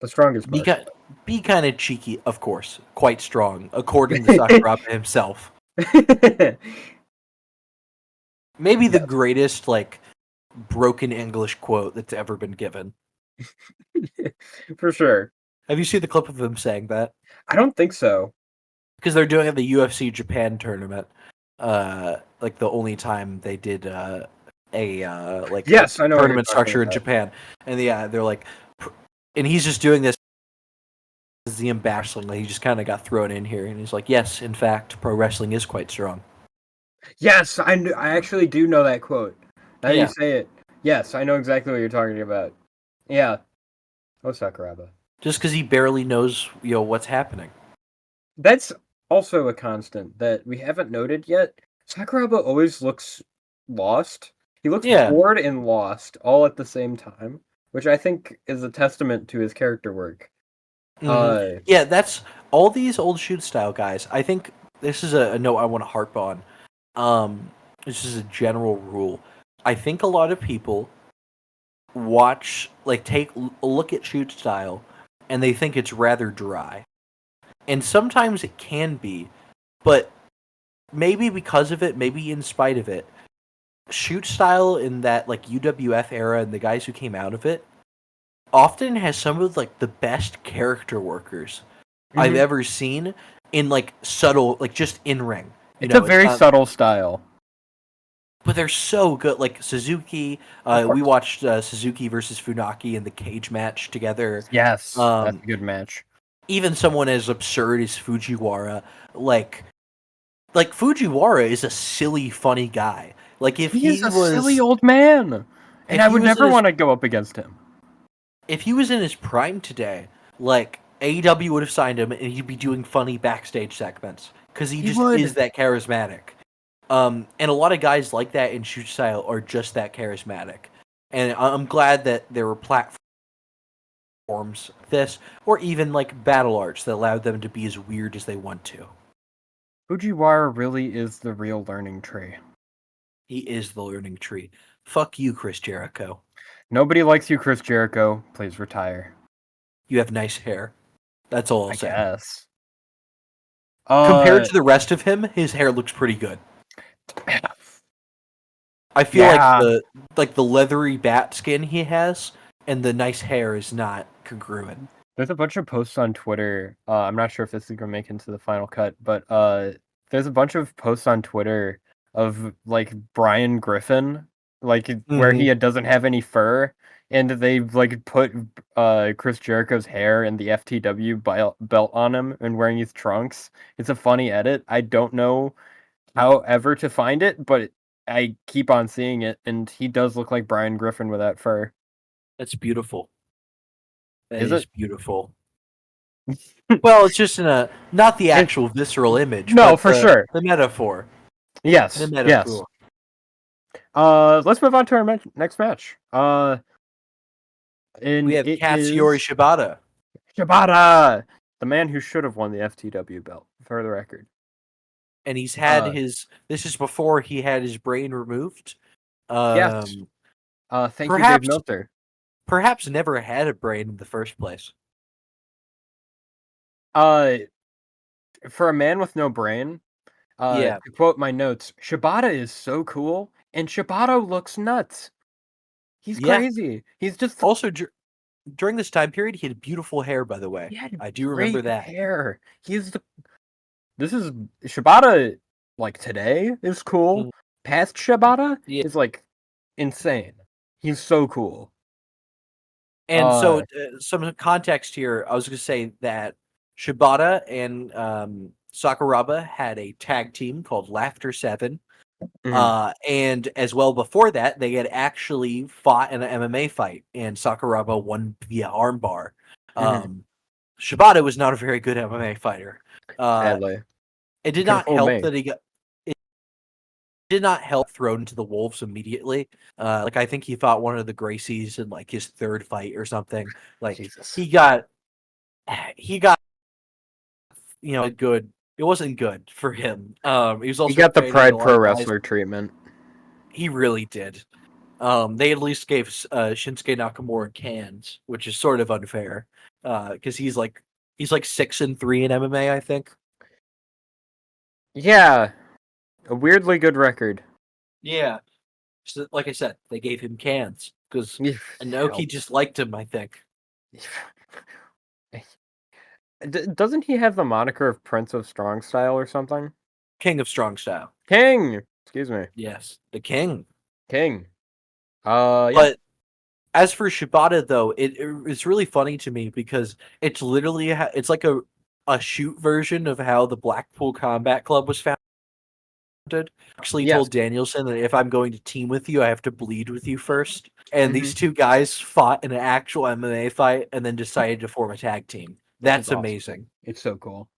the strongest be, martial be kind of cheeky, of course, quite strong, according to Sakuraba himself. art. Maybe the Yes. greatest, broken English quote that's ever been given. For sure. Have you seen the clip of him saying that? I don't think so. Because they're doing it at the UFC Japan tournament. Like the only time they did Yes, a I know what you're tournament talking structure in about. Japan, and they're like, and he's just doing this as the embarrassing. Like he just kind of got thrown in here, and he's like, yes, in fact, pro wrestling is quite strong. Yes, I actually do know that quote. Now that you Yeah, say it. Yes, I know exactly what you're talking about. Yeah. Oh, Sakuraba. just because he barely knows what's happening. That's also a constant that we haven't noted yet. Sakuraba always looks lost. He looks Yeah. bored and lost all at the same time, which I think is a testament to his character work. Mm-hmm. Yeah, that's all these old shoot style guys. I think this is a note I want to harp on. This is a general rule. I think a lot of people take a look at shoot style, and they think it's rather dry. And sometimes it can be, but maybe because of it, maybe in spite of it, shoot style in that UWF era and the guys who came out of it often has some of the best character workers I've ever seen in subtle, just in ring. It's a very subtle style. But they're so good. Like Suzuki, we watched Suzuki versus Funaki in the cage match together. Yes, that's a good match. Even someone as absurd as Fujiwara, like Fujiwara is a silly, funny guy. Like if He is a was silly old man, and I would never want to go up against him. If he was in his prime today, AEW would have signed him, and he'd be doing funny backstage segments because he just is that charismatic. And a lot of guys like that in shoot style are just that charismatic. And I'm glad that there were platforms like this, or even battle arts that allowed them to be as weird as they want to. Fujiwara really is the real learning tree. He is the learning tree. Fuck you, Chris Jericho. Nobody likes you, Chris Jericho. Please retire. You have nice hair. That's all I'll say. Guess. Compared to the rest of him, his hair looks pretty good. I feel like the leathery bat skin he has and the nice hair is not congruent. There's a bunch of posts on Twitter. I'm not sure if this is gonna make into the final cut, but there's a bunch of posts on Twitter of Brian Griffin, where he doesn't have any fur, and they put Chris Jericho's hair and the FTW belt on him and wearing his trunks. It's a funny edit. I don't know how ever to find it, but I keep on seeing it, and he does look like Brian Griffin without fur. That's beautiful. That Is is it? beautiful. Well, it's just not the actual visceral image, No, but for sure. the metaphor. The Yes, yes. metaphor. Let's move on to our next match. We And have it Katsuyori is Shibata, Shibata, the man who should have won the FTW belt, for the record. and he's had Uh, his. This is before he had his brain removed. yes. Um, Thank you, Dave perhaps Milter. perhaps never had a brain in the first place. Uh, for a man with no brain, Yeah, to quote my notes, Shibata is so cool, and Shibata looks nuts. He's yeah. crazy. He's just Also, during this time period, he had beautiful hair. By the way, he had I do remember great that. hair. This is Shibata. Like today is cool. Mhm. Past Shibata Yeah, is like insane. He's so cool. and so some context here. I was going to say that Shibata and Sakuraba had a tag team called Laughter Seven. mhm, And as well before that, they had actually fought in an MMA fight, and Sakuraba won via armbar. mhm, Shibata was not a very good MMA fighter. Uh, sadly, it you did could have not fooled help me. that he got. It did not help thrown to the wolves immediately. Like I think he fought one of the Gracies in like his third fight or something. Like Jesus, he got good. It wasn't good for him. He was he also got the fighting a Pride lot Pro of guys. Wrestler treatment. He really did. They at least gave Shinsuke Nakamura cans, which is sort of unfair, because he's like 6-3 in MMA, I think. Yeah, a weirdly good record. Yeah. So, like I said, they gave him cans because Inoki Helps. just liked him. I think Doesn't he have the moniker of Prince of Strong Style or something? King of Strong Style. King. Excuse me, Yes, the king. King. Yeah. But as for Shibata, though, it's really funny to me because it's literally it's like a shoot version of how the Blackpool Combat Club was founded. Actually Yes. told Danielson that if I'm going to team with you, I have to bleed with you first. And Hmm. these two guys fought in an actual MMA fight and then decided to form a tag team. It's That's awesome. amazing. It's so cool.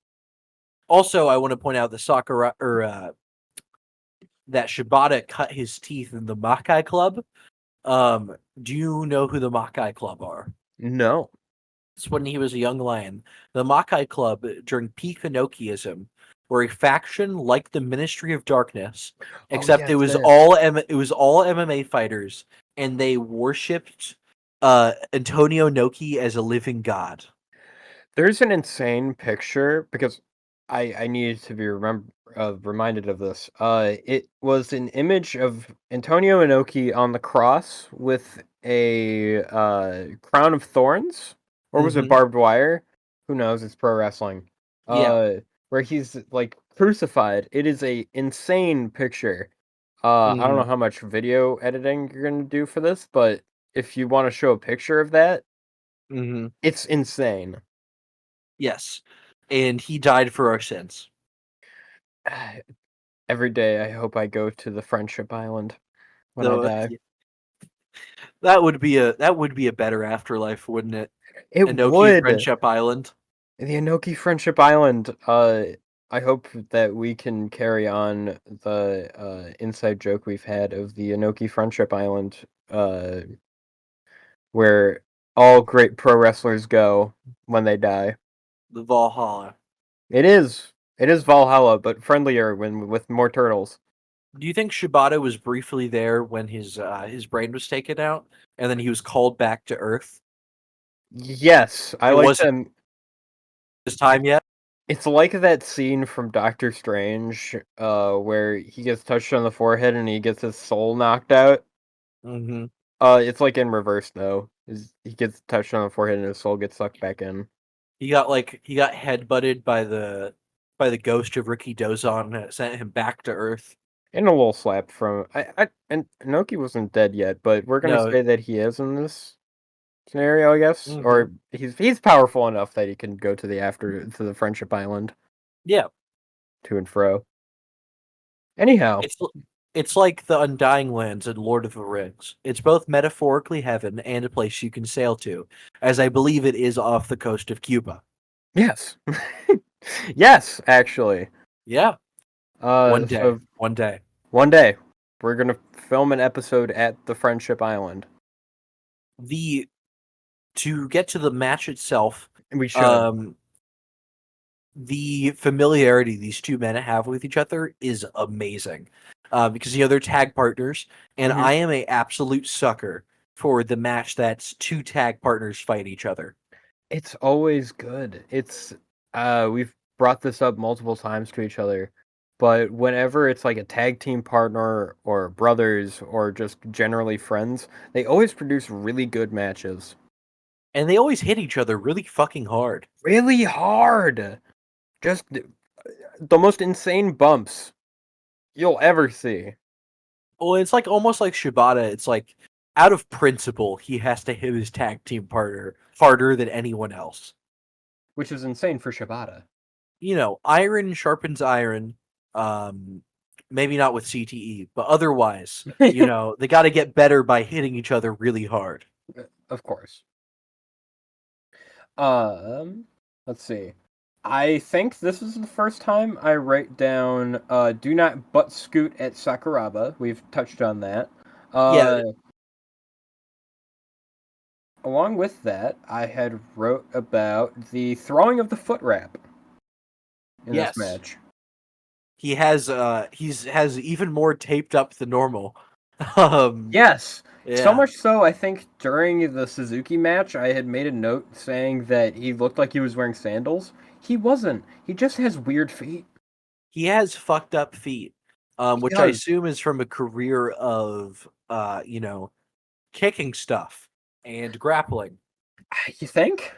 Also, I want to point out the Sakura or that Shibata cut his teeth in the Makai Club. Do you know who the Makai Club are? No. It's when he was a young lion. The Makai Club during peak Inokiism were a faction like the Ministry of Darkness, Oh except yes, it was this. all MMA fighters, and they worshipped Antonio Inoki as a living god. There's an insane picture because I needed to be reminded of this. It was an image of Antonio Inoki on the cross with a crown of thorns, or was it Hmm. barbed wire? Who knows? It's pro wrestling. Yeah. Uh, where he's like crucified. It is a insane picture. I don't know Hmm. how much video editing you're gonna do for this, but if you want to show a picture of that, Hmm. it's insane. Yes. And he died for our sins. Every day, I hope I go to the Friendship Island when I Though die. that would be a better afterlife, wouldn't it? It Inoki would. Friendship Island. The Inoki Friendship Island. I hope that we can carry on the inside joke we've had of the Inoki Friendship Island, uh, where all great pro wrestlers go when they die. The Valhalla. It is. It is Valhalla, but friendlier when with more turtles. Do you think Shibata was briefly there when his brain was taken out, and then he was called back to Earth? Yes, I It like wasn't them. his time yet. It's like that scene from Doctor Strange, where he gets touched on the forehead and he gets his soul knocked out. Hmm. It's like in reverse though. He gets touched on the forehead and his soul gets sucked back in. He got headbutted by the ghost of Ricky Dozon that sent him back to Earth. And a little slap from and Inoki wasn't dead yet, but we're gonna No. say that he is in this scenario, I guess. Hmm. Or he's powerful enough that he can go to the Friendship Island Yeah. to and fro. Anyhow, It's it's like the Undying Lands in Lord of the Rings. It's both metaphorically heaven and a place you can sail to, as I believe it is off the coast of Cuba. Yes. Yes, actually. Yeah, So one day. one day we're gonna film an episode at the Friendship Island. The To get to the match itself, We should. um, the familiarity these two men have with each other is amazing, because they're tag partners, and Mhm. I am a absolute sucker for the match that's two tag partners fight each other. It's always good. It's we've brought this up multiple times to each other, but whenever it's like a tag team partner or brothers or just generally friends, they always produce really good matches. And they always hit each other really fucking hard. Really hard. Just the most insane bumps you'll ever see. Well, it's like almost like Shibata. It's like out of principle, he has to hit his tag team partner harder than anyone else. Which is insane for Shibata. Iron sharpens iron. Um, Maybe not with CTE, but otherwise, they got to get better by hitting each other really hard. Of course. Let's see. I think this is the first time I write down do not butt scoot at Sakuraba. We've touched on that. Yeah, Along with that, I had wrote about the throwing of the foot wrap in this yes, match. he has even more taped up than normal. Um, Yes. So yeah, much so, I think during the Suzuki match, I had made a note saying that he looked like he was wearing sandals. He wasn't. He just has weird feet. he has fucked up feet, He which I does. assume is from a career of kicking stuff and grappling. You think?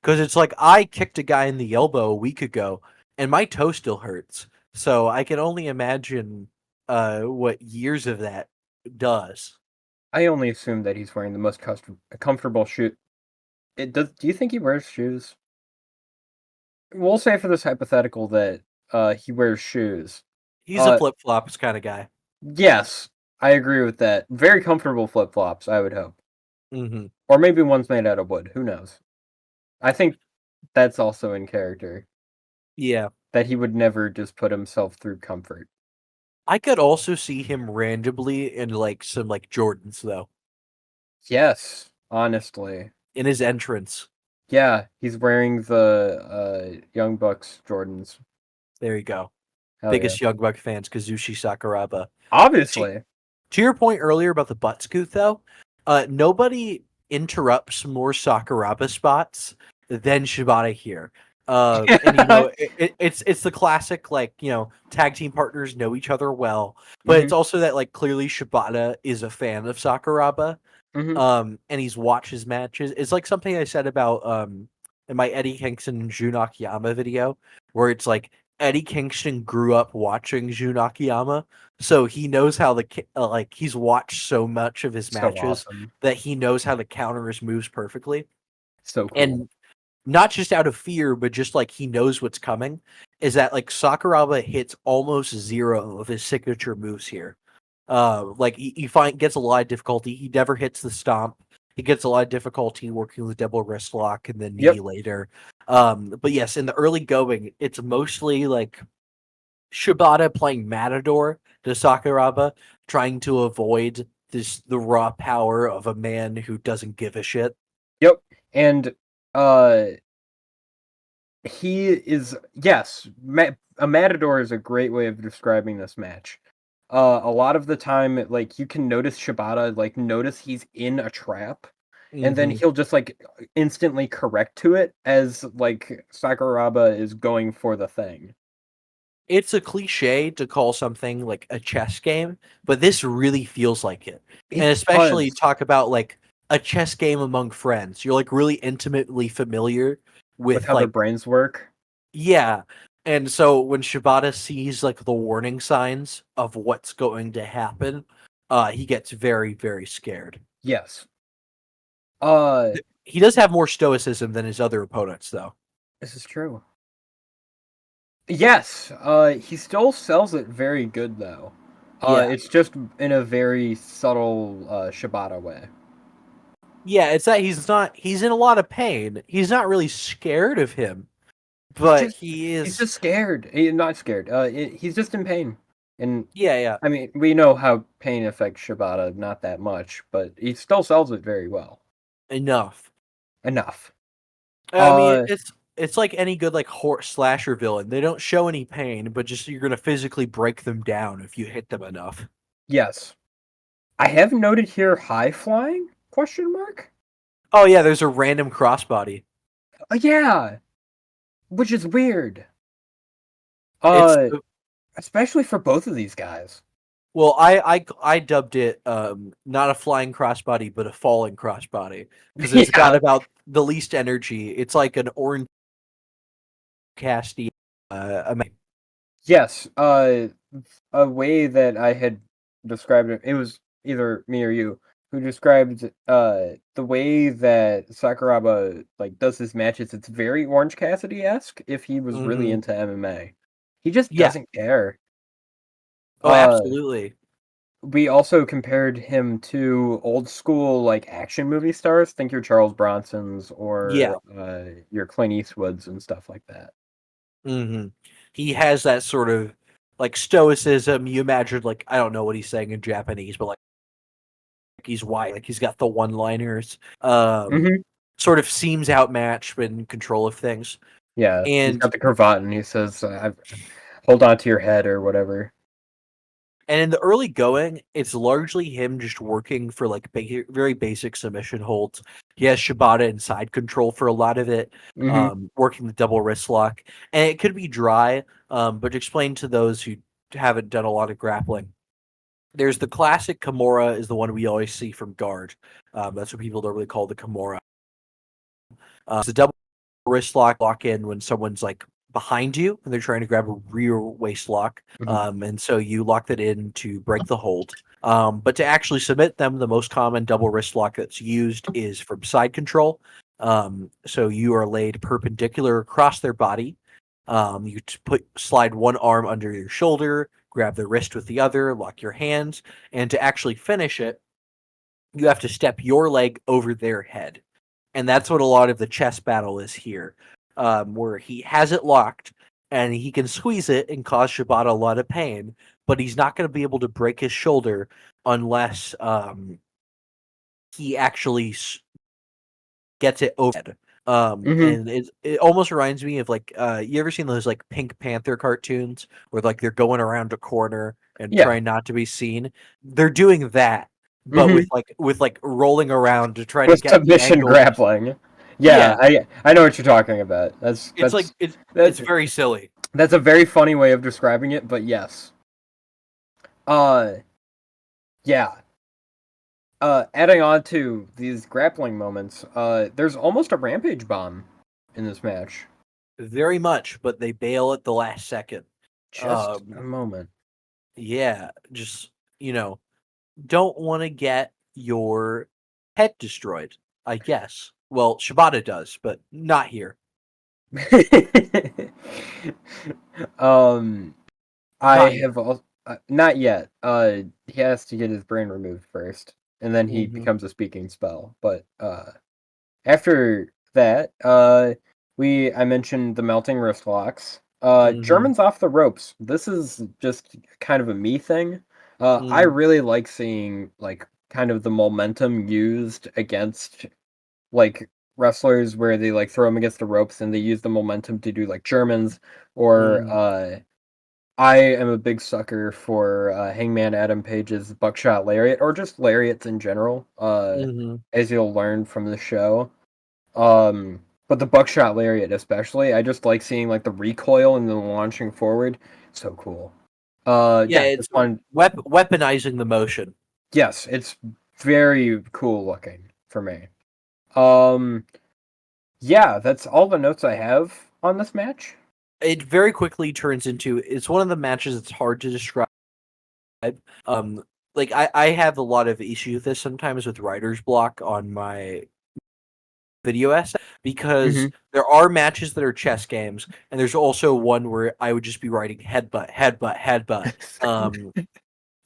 Because it's like I kicked a guy in the elbow a week ago, and my toe still hurts. So I can only imagine what years of that does. I only assume that he's wearing the most comfortable shoe. Do you think he wears shoes? We'll say for this hypothetical that he wears shoes. He's a Uh, flip flops kind of guy. yes, I agree with that. Very comfortable flip flops, I would hope, Hmm. or maybe one's made out of wood. Who knows? I think that's also in character Yeah, that he would never just put himself through comfort. I could also see him randomly in like some like Jordans though Yes, honestly. in his entrance. Yeah, he's wearing the Young Bucks Jordans. There you go. Hell yeah. Biggest Young Buck fans, Kazushi Sakuraba. To, Obviously. to your point earlier about the butt scoot though, nobody interrupts more Sakuraba spots than Shibata here. And it's the classic like tag team partners know each other well, but Hmm. it's also that like clearly Shibata is a fan of Sakuraba, Hmm. and he's watched his matches. It's like something I said about in my Eddie Kingston Jun Akiyama video, where it's like Eddie Kingston grew up watching Jun Akiyama, so he knows how like he's watched so much of his So matches awesome. that he knows how to counter his moves perfectly, So cool. and not just out of fear, but just like he knows what's coming. Is that like Sakuraba hits almost zero of his signature moves here. Like gets a lot of difficulty. He never hits the stomp. He gets a lot of difficulty working with double wrist lock and then knee Yep. later. But yes, in the early going, it's mostly like Shibata playing Matador to Sakuraba, trying to avoid the raw power of a man who doesn't give a shit. Yep. And uh he is, yes, a matador is a great way of describing this match. A lot of the time, like, you can notice Shibata, like, notice he's in a trap, and then Hmm. he'll just, like, instantly correct to it as, like, Sakuraba is going for the thing. It's a cliche to call something like a chess game, but this really feels like it. It And especially does, talk about like a chess game among friends. You're like really intimately familiar with with how their like brains work. yeah. And so when Shibata sees like the warning signs of what's going to happen, he gets very, very scared. Yes. Uh, He does have more stoicism than his other opponents, though. this is true. Yes, he still sells it very good, though. Yeah. It's just in a very subtle, Shibata way. Yeah, it's that he's in a lot of pain. He's not really scared of him, but he He's is. just scared. Not scared. He's just in pain. And Yeah. I mean, we know how pain affects Shibata, not that much, but he still sells it very well. Enough. Enough. I mean, it's like any good like horror slasher villain. They don't show any pain, but just you're gonna physically break them down if you hit them enough. Yes. I have noted here high flying? Question mark? Oh yeah, there's a random crossbody. Yeah, which is weird. It's Especially for both of these guys. well, I dubbed it not a flying crossbody, but a falling crossbody because it's got Yeah. about the least energy. It's like an orange casty. Yes. A way that I had described it. It was either me or you who described the way that Sakuraba like does his matches. It's very Orange Cassidy-esque. If he was really into MMA, he just Yeah. doesn't care. Oh, absolutely. We also compared him to old school like action movie stars. Think your Charles Bronsons Yeah. or your Clint Eastwoods and stuff like that. He has that sort of like stoicism. You imagine like I don't know what he's saying in Japanese, but like he's white, like he's got the one-liners. Mhm. Sort of seems outmatched but in control of things. Yeah, he's And got the cravat and he says, "Hold on to your head" or whatever. And in the early going, it's largely him just working for like very basic submission holds. He has Shibata in side control for a lot of it, Mhm. working the double wrist lock. And it could be dry, but explain to those who haven't done a lot of grappling. There's the classic Kimura is the one we always see from guard. That's what people normally call the Kimura. It's the double wrist lock in when someone's like behind you and they're trying to grab a rear waist lock. Mhm. And so you lock that in to break the hold. But to actually submit them, the most common double wrist lock that's used is from side control. So you are laid perpendicular across their body. You slide one arm under your shoulder, grab the wrist with the other, lock your hands, and to actually finish it, you have to step your leg over their head. And that's what a lot of the chess battle is here, where he has it locked and he can squeeze it and cause Shibata a lot of pain, but he's not going to be able to break his shoulder unless he actually gets it over. Mhm. And it almost reminds me of like you ever seen those like Pink Panther cartoons where like they're going around a corner and Yeah. trying not to be seen? They're doing that, but Mhm. with like rolling around to try to With get the submission angle. grappling. Yeah, Yeah, I know what you're talking about. it's like it's That's very silly. that's a very funny way of describing it, but yes. Uh yeah. Adding on to these grappling moments, there's almost a rampage bomb in this match. Very much, but they bail at the last second. Just a moment. Yeah, just you know, don't want to get your head destroyed, I guess. Well, Shibata does, but not here. um, I Not yet. have not yet. He has to get his brain removed first, and then he Hmm. becomes a speaking spell. But after that, I mentioned the melting wrist locks. Hmm. German's off the ropes. This is just kind of a me thing. I Hmm. really like seeing like kind of the momentum used against like wrestlers where they like throw them against the ropes and they use the momentum to do like Germans or Hmm. I am a big sucker for Hangman Adam Page's buckshot lariat or just lariats in general. Hmm. As you'll learn from the show. But the buckshot lariat especially, I just like seeing like the recoil and then launching forward. So cool. Yeah, Yeah, it's just fun. weaponizing the motion. Yes, it's very cool looking for me. Um, yeah, that's all the notes I have on this match. It very quickly turns into it's one of the matches that's hard to describe. Um, like I have a lot of issue with this sometimes with writer's block on my video essay because Hmm. there are matches that are chess games, and there's also one where I would just be writing headbutt, headbutt, headbutt. Um,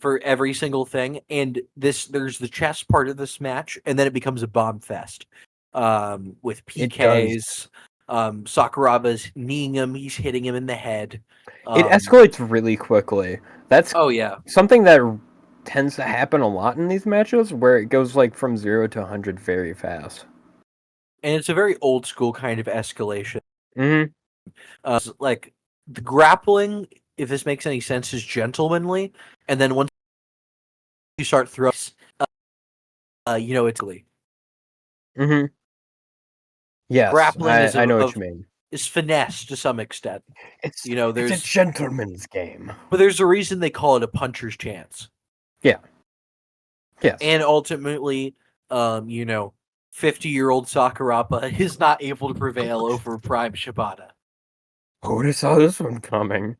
for every single thing. And there's the chess part of this match, and then it becomes a bomb fest with It does. PKs. Sakuraba's kneeing him, he's hitting him in the head. It escalates really quickly. That's Oh yeah, something that tends to happen a lot in these matches, where it goes like from 0 to 100 very fast. and it's a very old school kind of escalation. Mm-hmm. Like the grappling, if this makes any sense, is gentlemanly, and then once you start throwing, Italy. Mm-hmm. Yes, Grappling is I know what you mean. is finesse to some extent. It's There's a gentleman's game. but there's a reason they call it a puncher's chance. Yeah. Yes. And ultimately, 50-year-old Sakuraba is not able to prevail over Prime Shibata. Who would have saw this one coming?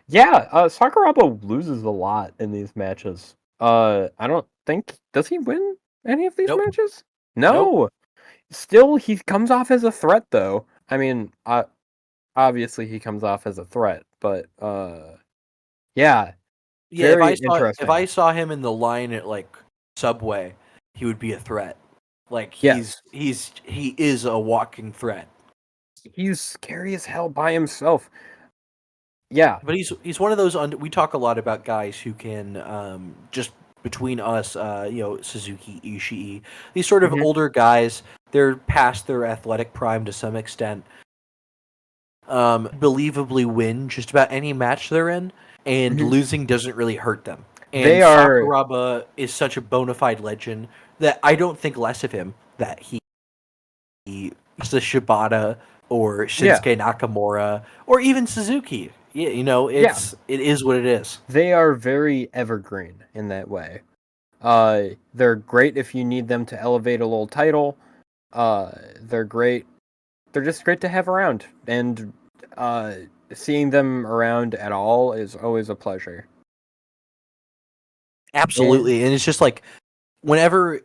Yeah, Sakuraba loses a lot in these matches. I don't think, does he win any of these Nope. matches? No. Still, he comes off as a threat, though. I mean, obviously he comes off as a threat, but yeah. Yeah, Very if I saw him in the line at like Subway, he would be a threat. Like he is a walking threat. He's scary as hell by himself. Yeah, But he's one of those. We talk a lot about guys who can just between us, Suzuki, Ishii, these sort of older guys. They're past their athletic prime to some extent. Believably win just about any match they're in, and losing doesn't really hurt them. And Sakuraba is such a bona fide legend that I don't think less of him that he's the Shibata or Shinsuke Nakamura or even Suzuki. Yeah, it is what it is. They are very evergreen in that way. They're great if you need them to elevate a little title. They're great. They're just great to have around, and seeing them around at all is always a pleasure. Absolutely, and it's just like whenever,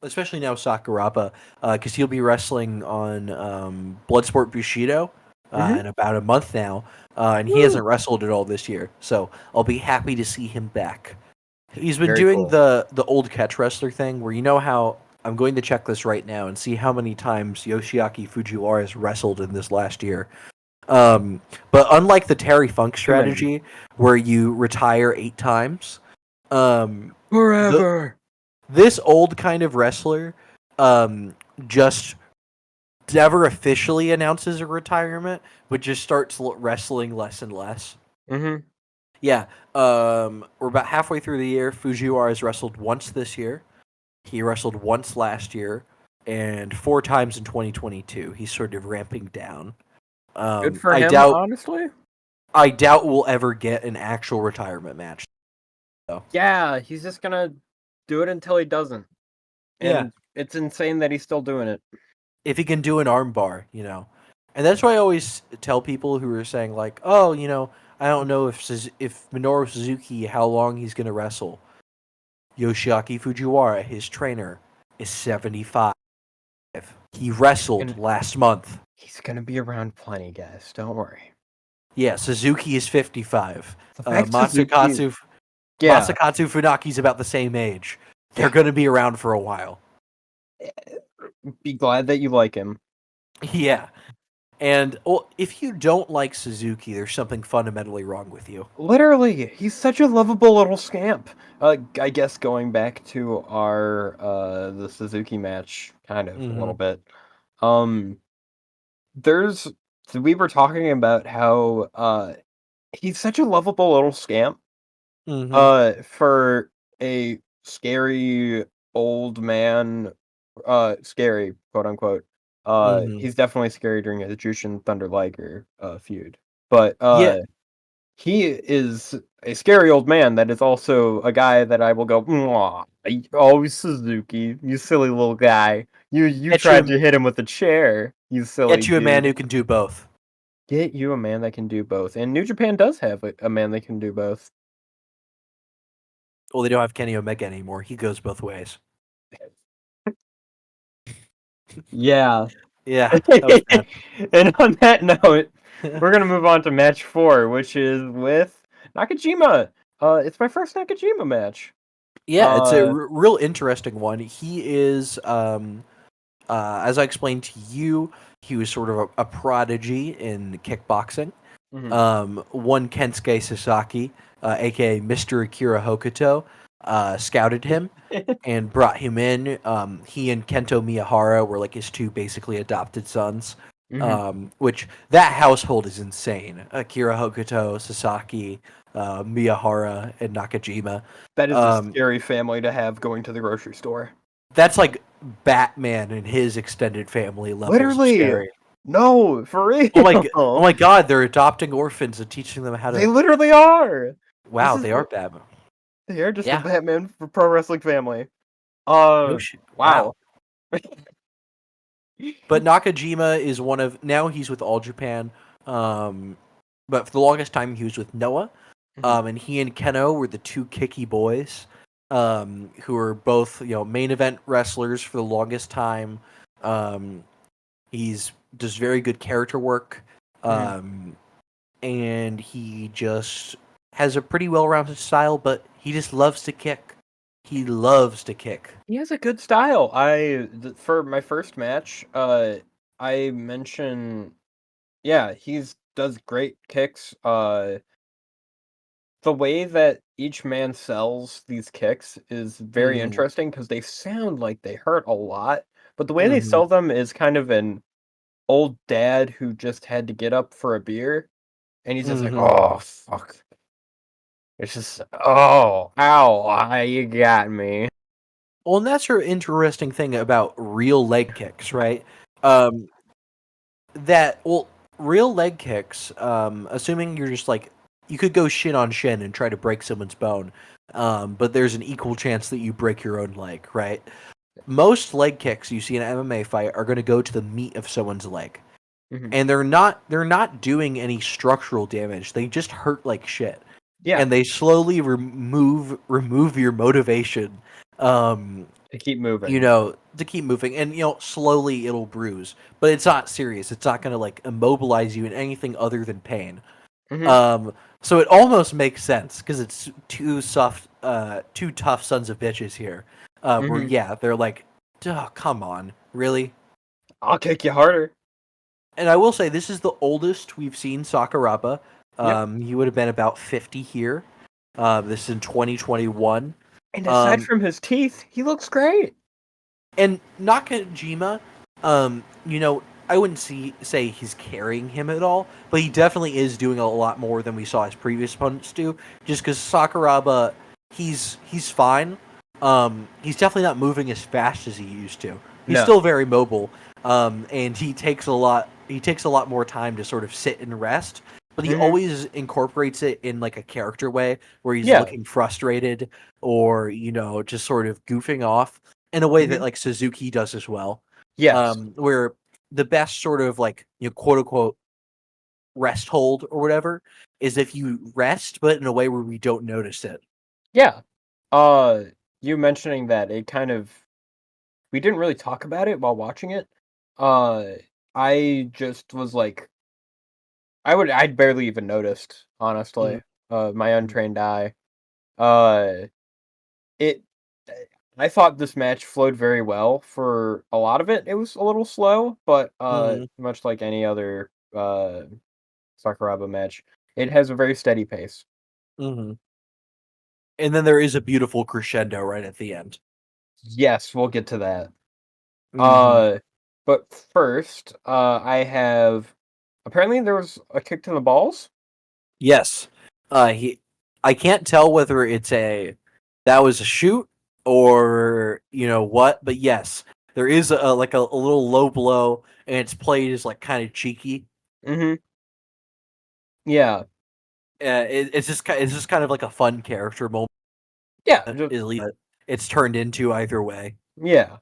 especially now Sakuraba, because he'll be wrestling on Bloodsport Bushido in about a month now, and he hasn't wrestled at all this year, so I'll be happy to see him back. He's been doing the old catch wrestler thing, where you know how I'm going to check this right now and see how many times Yoshiaki Fujiwara has wrestled in this last year. But unlike the Terry Funk strategy, where you retire 8 times, forever. This old kind of wrestler just never officially announces a retirement, but just starts wrestling less and less. Yeah, we're about halfway through the year. Fujiwara has wrestled once this year. He wrestled once last year, and 4 times in 2022. He's sort of ramping down. Good for him, honestly. I doubt we'll ever get an actual retirement match. So. Yeah, he's just gonna do it until he doesn't. And it's insane that he's still doing it. If he can do an armbar, And that's why I always tell people who are saying like, oh, I don't know if Minoru Suzuki, how long he's going to wrestle. Yoshiaki Fujiwara, his trainer, is 75. He wrestled last month. He's going to be around plenty, guys. Don't worry. Yeah, Suzuki is 55. Masakatsu Funaki's about the same age. They're going to be around for a while. Be glad that you like him. Yeah. And if you don't like Suzuki, there's something fundamentally wrong with you. Literally, he's such a lovable little scamp. I guess going back to our the Suzuki match, kind of a little bit. We were talking about how he's such a lovable little scamp. For a scary old man, scary quote unquote. He's definitely scary during a Jushin Thunder Liger feud. But he is a scary old man that is also a guy that I will go, oh, Suzuki, you silly little guy. You tried to hit him with a chair, you silly Get you a man who can do both. Get you a man that can do both. And New Japan does have a man that can do both. Well, they don't have Kenny Omega anymore. He goes both ways. Yeah. Yeah. And on that note, we're going to move on to match 4, which is with Nakajima It's my first Nakajima match. Yeah, it's a real interesting one. He is, as I explained to you, he was sort of a prodigy in kickboxing. One Kensuke Sasaki, aka Mr. Akira Hokuto, scouted him and brought him in. He and Kento Miyahara were like his two basically adopted sons. Which that household is insane. Akira Hokuto, Sasaki, Miyahara, and Nakajima. That is a scary family to have going to the grocery store. That's like Batman and his extended family levels. Literally, scary. No, for real. Oh my god, they're adopting orphans and teaching them how to. They literally are. Wow, they are Batman. They are just the Batman for pro wrestling family. Wow. But Nakajima is one of now he's with All Japan. But for the longest time he was with Noah. And he and Keno were the two kicky boys. Who were both, main event wrestlers for the longest time. He's does very good character work. And he just has a pretty well-rounded style, but he just loves to kick. He loves to kick. He has a good style. For my first match, I mentioned, he does great kicks. The way that each man sells these kicks is very interesting because they sound like they hurt a lot, but the way they sell them is kind of an old dad who just had to get up for a beer, and he's just like, "Oh fuck." It's just, ow, you got me. Well, and that's an interesting thing about real leg kicks, right? Real leg kicks, assuming you're just like, you could go shin on shin and try to break someone's bone, but there's an equal chance that you break your own leg, right? Most leg kicks you see in an MMA fight are going to go to the meat of someone's leg. And they're not doing any structural damage. They just hurt like shit. Yeah. And they slowly remove your motivation to keep moving. To keep moving. And slowly it'll bruise. But it's not serious. It's not gonna like immobilize you in anything other than pain. So it almost makes sense because it's two tough sons of bitches here. Where they're like, oh, come on, really? I'll kick you harder. And I will say this is the oldest we've seen Sakuraba. He would have been about 50 here. This is in 2021. And aside from his teeth, he looks great. And Nakajima, I wouldn't say he's carrying him at all, but he definitely is doing a lot more than we saw his previous opponents do. Just because Sakuraba, he's fine. He's definitely not moving as fast as he used to. He's still very mobile, and he takes a lot more time to sort of sit and rest. But he always incorporates it in like a character way where he's looking frustrated or, just sort of goofing off in a way that like Suzuki does as well. Yes. Where the best sort of like, quote unquote rest hold or whatever is if you rest, but in a way where we don't notice it. Yeah. You mentioning that we didn't really talk about it while watching it. I just was like, I'd barely even noticed, honestly. My untrained eye. I thought this match flowed very well for a lot of it. It was a little slow, but much like any other Sakuraba match, it has a very steady pace. And then there is a beautiful crescendo right at the end. Yes, we'll get to that. But first, I have. Apparently, there was a kick to the balls. Yes, I can't tell whether that was a shoot or what, but yes, there is a little low blow, and it's played as like kind of cheeky. Yeah. It's just kind of like a fun character moment. Yeah, it's turned into either way. Yeah.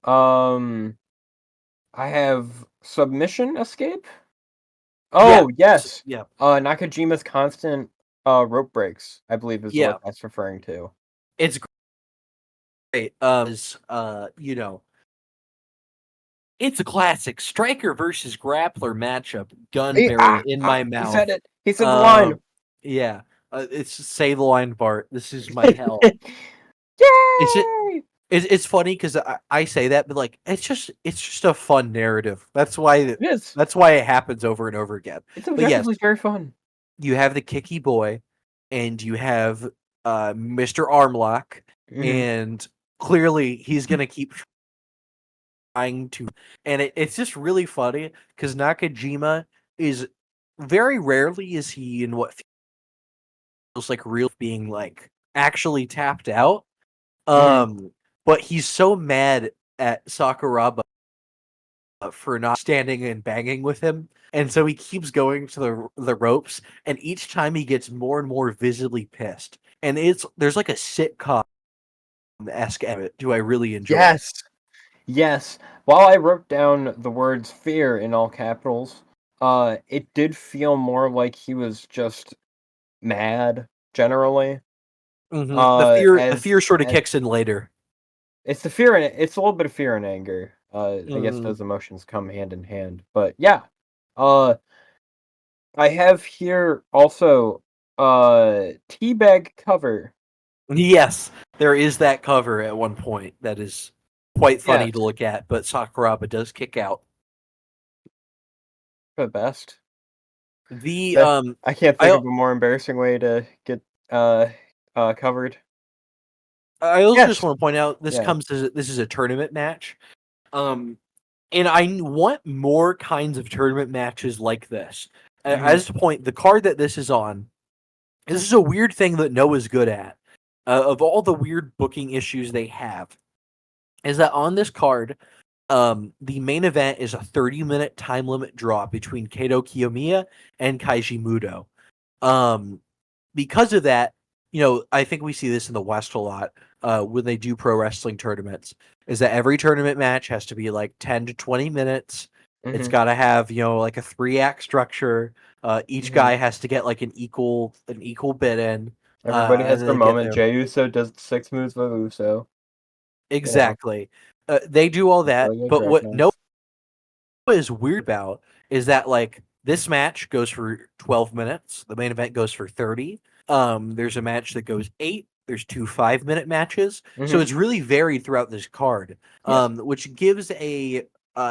I have submission escape. Oh, yes. Yeah. Nakajima's constant rope breaks, I believe is what that's referring to. It's great. It's a classic striker versus grappler matchup. Gun buried in my mouth. He said it. He said the line. Yeah. It's say the line, Bart. This is my hell. It's just, Yay! it's funny because I say that, but like it's just a fun narrative. That's why It is. it happens over and over again. It's But yes, objectively very fun. you have the kicky boy, and you have Mr. Armlock, Mhm. and clearly he's gonna keep trying to, and it's just really funny because Nakajima is very rarely is he in what feels like real being like actually tapped out. Mhm. But he's so mad at Sakuraba for not standing and banging with him, and so he keeps going to the ropes, and each time he gets more and more visibly pissed. And there's like a sitcom esque element. Do I really enjoy it? Yes. Yes. While I wrote down the words fear in all capitals, it did feel more like he was just mad generally. The As fear sort of as kicks in later. it's the fear and it's a little bit of fear and anger. I guess Mhm. those emotions come hand in hand. But yeah. Uh I have here also teabag cover. Yes, there is that cover at one point that is quite funny Yes, to look at, but Sakuraba does kick out. for the best. The That I can't think I of a more embarrassing way to get uh covered. I also just Yes. want to point out Yeah. this is a tournament match. Um, and I want more kinds of tournament matches like this. Mhm. As to point, the card that this is on, this is a weird thing that Noah's good at. Of all the weird booking issues they have, is that on this card, the main event is a 30-minute time limit draw between Kato Kiyomiya and Kaiji Muto. Um, because of that, I think we see this in the West a lot when they do pro wrestling tournaments. Is that every tournament match has to be like 10 to 20 minutes. It's Mhm. got to have like a 3 act structure. Each Mhm. guy has to get like an equal bit in, Everybody and has their then get moment. there. Jey Uso does 6 moves with Uso. You know, Exactly. They do all that, regular but trash what no match. is weird about is that like this match goes for 12 minutes. The main event goes for 30. There's a match that goes 8. There's 2 5-minute matches. So Mhm. it's really varied throughout this card, Yes. which gives an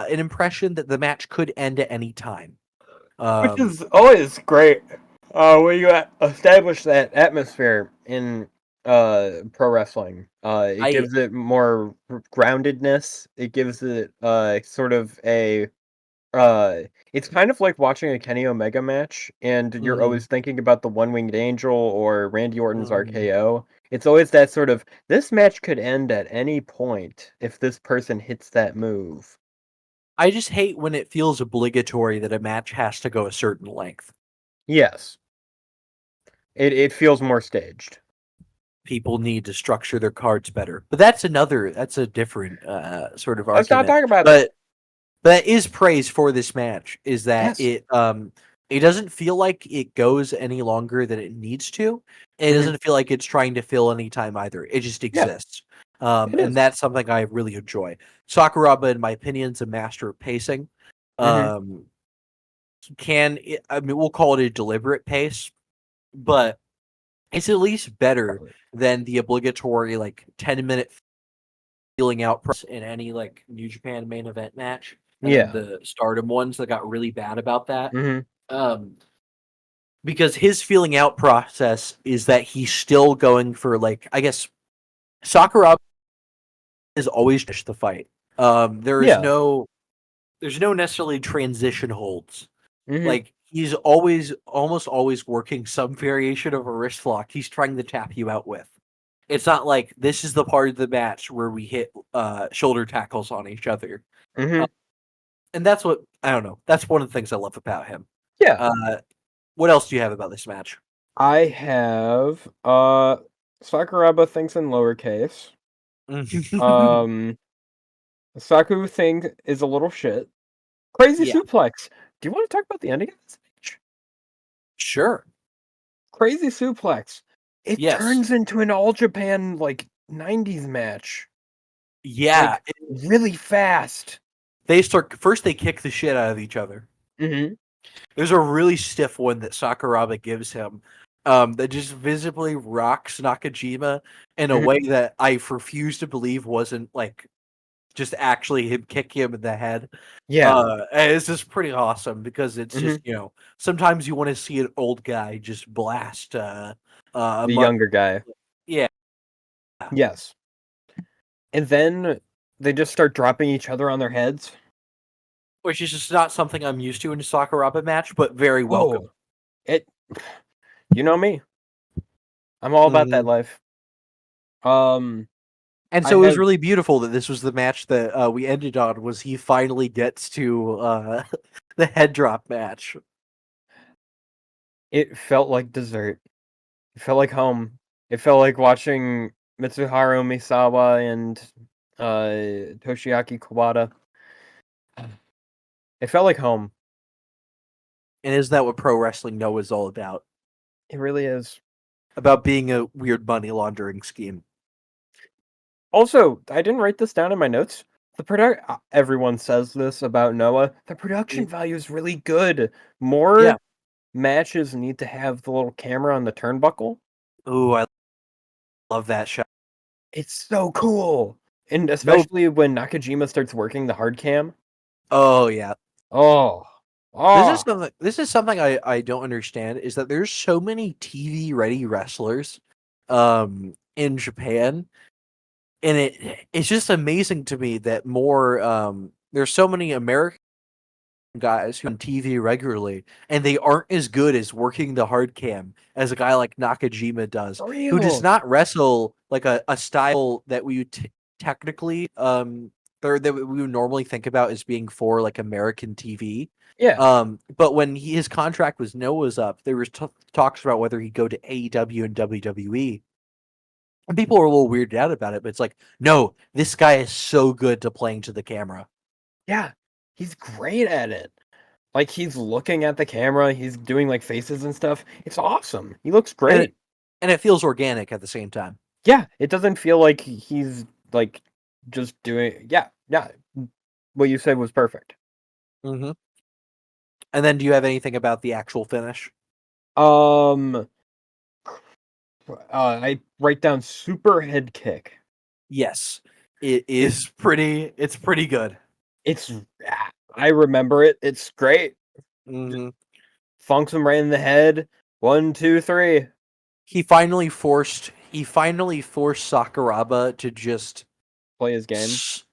impression that the match could end at any time. Which Um, is always great. When you establish that atmosphere in pro wrestling, it I gives it more groundedness. It gives it sort of a uh it's kind of like watching a Kenny Omega match and you're mhm, always thinking about the one-winged angel or Randy Orton's mhm. RKO. It's always that sort of this match could end at any point if this person hits that move. I just hate when it feels obligatory that a match has to go a certain length. Yes. It feels more staged. People need to structure their cards better. But that's a different sort of Let's not argument. talk about it. But that is praise for this match is that Yes. it doesn't feel like it goes any longer than it needs to. It Mhm. doesn't feel like it's trying to fill any time either. It just Yeah, exists. it And is. that's something I really enjoy. Sakuraba, in my opinion, is a master of pacing. Mhm. Um, I mean, we'll call it a deliberate pace, but it's at least better than the obligatory like 10-minute feeling out in any like New Japan main event match, and then Yeah. the Stardom ones that got really bad about that. Mhm. Um, because his feeling out process is that he's still going for like I guess Sakuraba is always just the fight. There is Yeah. no there's no necessarily transition holds. Mhm. Like he's always almost always working some variation of a wrist lock. He's trying to tap you out with. It's not like this is the part of the match where we hit shoulder tackles on each other. Uh, Mhm. and that's what I don't know. That's one of the things I love about him. Yeah. Uh, what else do you have about this match? I have Sakuraba thinks in lowercase. Um Saku thing is a little shit. Crazy Yeah, suplex. Do you want to talk about the ending of this match? sure. Crazy suplex. It Yes. turns into an all Japan like 90s match. Yeah. Like really fast. They start first. They kick the shit out of each other. Mhm. There's a really stiff one that Sakuraba gives him, that just visibly rocks Nakajima in a way that I refuse to believe wasn't like just actually him kicking him in the head. Yeah. And it's just pretty awesome because it's just, sometimes you want to see an old guy just blast a The younger guy. yeah. Yes. And then they just start dropping each other on their heads. Which is just not something I'm used to in a Sakuraba match, but very welcome. It you know me. I'm all about that life. And so it was really beautiful that this was the match that we ended on. Was he finally gets to the head drop match? It felt like dessert. It felt like home. It felt like watching Mitsuharu Misawa and Toshiaki Kawada. It felt like home. And isn't that what pro wrestling know is all about? It really is. About being a weird money laundering scheme. Also, I didn't write this down in my notes. Everyone says this about Noah. The production value is really good. More matches need to have the little camera on the turnbuckle. Ooh, I love that shot. It's so cool. And especially when Nakajima starts working the hard cam. Oh yeah. Oh. This is something I don't understand is that there's so many TV ready wrestlers in Japan, and it's just amazing to me that more there's so many American guys who on TV regularly and they aren't as good as working the hard cam as a guy like Nakajima does, who does not wrestle like a style that we would technically that we would normally think about as being for like American TV. Yeah. But when his contract with Noah's up, there was talks about whether he'd go to AEW and WWE. And people were a little weirded out about it, but it's like, no, this guy is so good to playing to the camera. Yeah, he's great at it. Like, he's looking at the camera, he's doing, like, faces and stuff. It's awesome. He looks great. And it feels organic at the same time. Yeah, it doesn't feel like he's, like, just doing... Yeah. What you said was perfect. Mm-hmm. And then do you have anything about the actual finish? I write down super head kick. Yes. It's pretty good. I remember it. It's great. Mm-hmm. Funks him right in the head. 1, 2, 3. He finally forced Sakuraba to just play his game.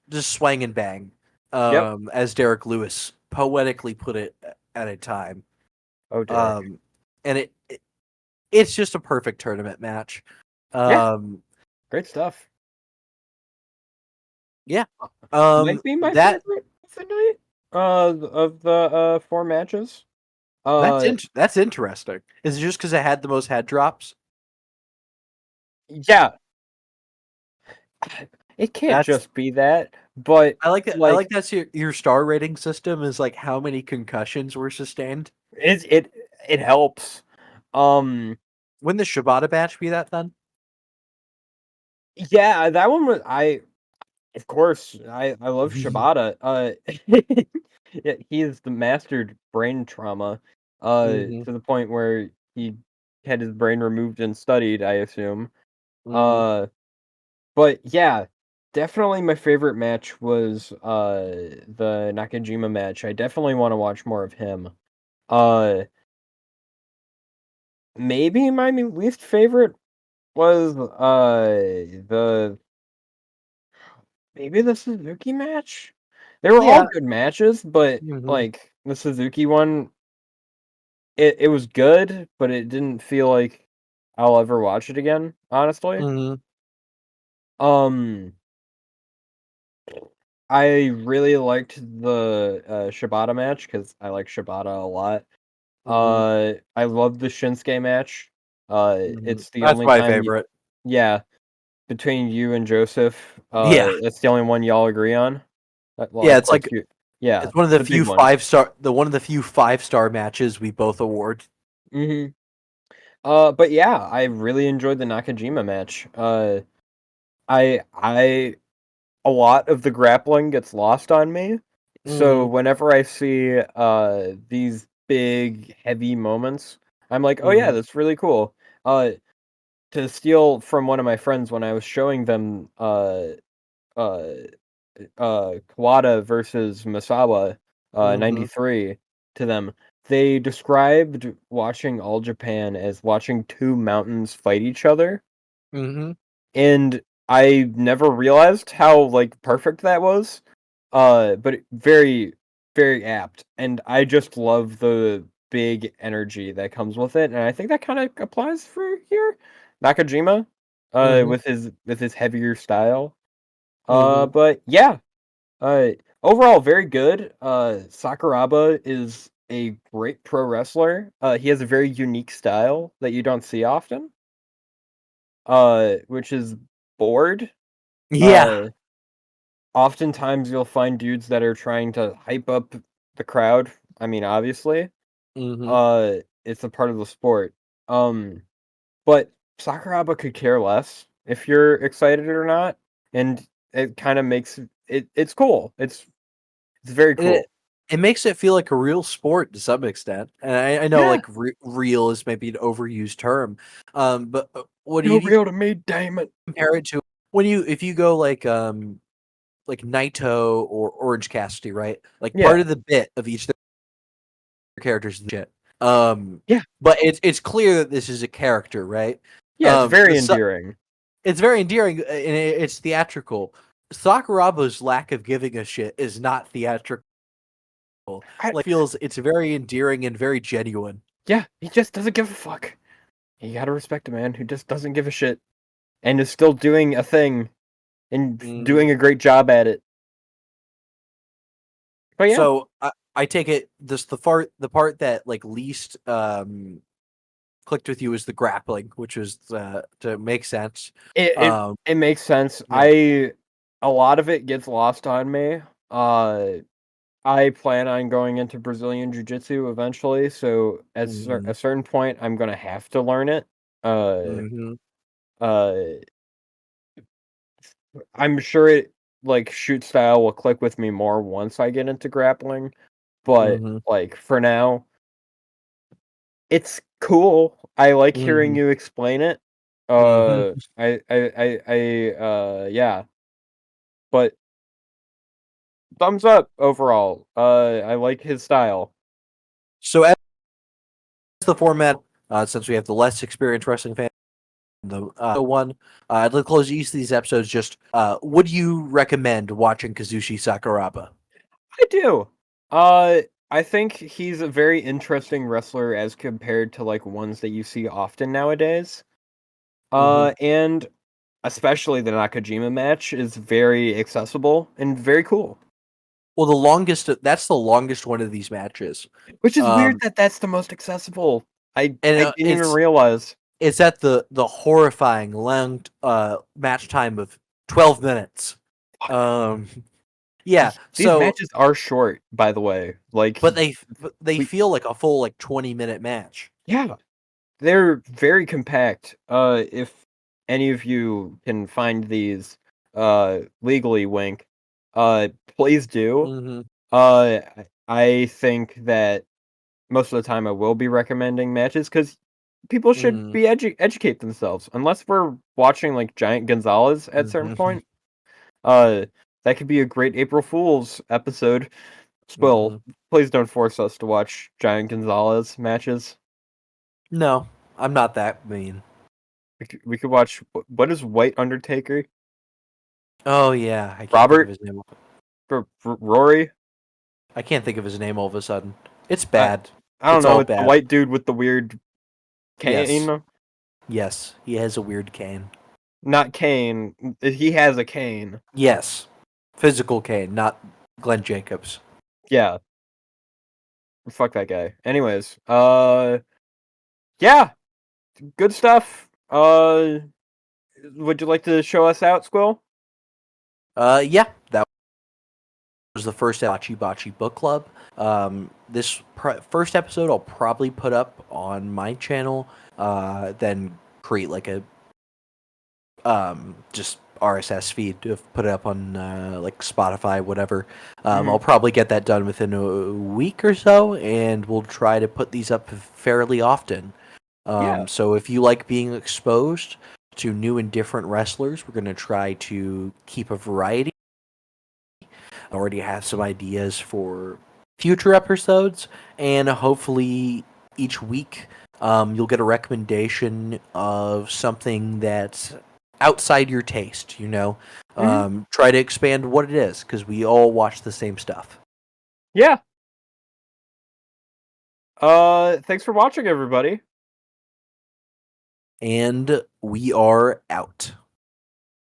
Just swing and bang. As Derek Lewis poetically put it at a time. Oh, Derek. And it's just a perfect tournament match. Great stuff. Yeah. Might be my favorite of the night. Of the 4 matches. That's interesting. Is it just because it had the most head drops? Yeah. It can't just be that, but I like that. I like that's your star rating system is like how many concussions were sustained. It helps. Wouldn't the Shibata match be that then? Yeah, that one was of course I love Shibata. Yeah, he's the mastered brain trauma. To the point where he had his brain removed and studied, I assume. But yeah, definitely my favorite match was the Nakajima match. I definitely want to watch more of him. Maybe my least favorite was maybe the Suzuki match. They were all good matches, but like the Suzuki one, it was good, but it didn't feel like I'll ever watch it again, honestly. I really liked the Shibata match because I like Shibata a lot. I love the Shinsuke match. It's the That's only my time favorite. between you and Joseph, it's the only one y'all agree on. Well, yeah, it's like it's one of the few 5-star matches we both award. But yeah, I really enjoyed the Nakajima match. I a lot of the grappling gets lost on me. So whenever I see these big heavy moments, I'm like, oh yeah, that's really cool. To steal from one of my friends when I was showing them uh Kawada versus Misawa Mm-hmm. 93 to them. They described watching All Japan as watching two mountains fight each other, Mm-hmm. and I never realized how like perfect that was. But very very apt, and I just love the big energy that comes with it, and I think that kind of applies for here. Nakajima Mm-hmm. with his heavier style. Mm-hmm. But yeah, uh, overall, very good. Sakuraba is a great pro wrestler. He has a very unique style that you don't see often. Which is bored. Yeah. Uh, Oftentimes you'll find dudes that are trying to hype up the crowd. I mean, obviously, Mm-hmm. it's a part of the sport. Um, but Sakuraba could care less if you're excited or not, and it kind of makes it's cool. It's very And it cool. it makes it feel like a real sport to some extent. And I know Yeah. like real is maybe an overused term. But what do No you real to me, damn it. compare it to when you if you go like Naito or Orange Cassidy, right? Like part Yeah. of the bit of each of their characters is shit. Um, Yeah. but it's clear that this is a character, right? Yeah, it's very The endearing. it's very endearing and it's theatrical. Sakuraba's lack of giving a shit is not theatrical. I Like feels it's very endearing and very genuine. Yeah, he just doesn't give a fuck. You gotta respect a man who just doesn't give a shit and is still doing a thing and Mhm. doing a great job at it. But yeah, So I take it this the part that like least clicked with you is the grappling, which was to make sense. it it, Um, it makes sense. yeah. A lot of it gets lost on me. Uh I plan on going into Brazilian Jiu-Jitsu eventually, so at Mhm. a certain point I'm gonna have to learn it. Uh Mhm. uh I'm sure it like shoot style will click with me more once I get into grappling, but Mhm. like for now, it's cool. I like hearing Mhm. you explain it. Mhm. Yeah, but thumbs up overall. I like his style. So as the format, since we have the less experienced wrestling fan, the one, I'd like to close each of these episodes. Just would you recommend watching Kazushi Sakuraba? I do. Uh, I think he's a very interesting wrestler as compared to like ones that you see often nowadays. Hmm. And especially the Nakajima match is very accessible and very cool. Well, the longest that's the longest one of these matches, Which is weird um, that that's the most accessible. and I didn't even it's realize. at the horrifying long match time of 12 minutes. Fuck. Um, yeah. These So, matches are short, by the way. Like but they we feel like a full like 20-minute match. yeah, they're very compact. If any of you can find these legally, wink, please do. Hmm. I think that most of the time I will be recommending matches because people should Hmm. be educate themselves. Unless we're watching like Giant Gonzalez at certain Hmm. point, uh, that could be a great April Fool's episode. Squill, Hmm. please don't force us to watch Giant Gonzalez matches. No, I'm not that mean. We could watch what is White Undertaker? Oh yeah, I can't think of Robert his name. Rory. I can't think of his name all of a sudden. It's I bad. I don't It's know. all It's the bad. white dude with the weird Yes. cane. Yes. He has a weird cane. Not cane. He has a cane. Yes. Physical cane, not Glenn Jacobs. Yeah. Fuck that guy. Anyways, yeah, good stuff. Would you like to show us out, Squill? Yeah, that was the first Bati-Bati book club. This first episode I'll probably put up on my channel, then create like a just RSS feed to put it up on like Spotify, whatever. Hmm. I'll probably get that done within a week or so, and we'll try to put these up fairly often. Yeah. So if you like being exposed to new and different wrestlers, we're going to try to keep a variety. I already have some ideas for future episodes, and hopefully each week you'll get a recommendation of something that's outside your taste. Try to expand what it is because we all watch the same stuff. Yeah. Thanks for watching, everybody. And we are out.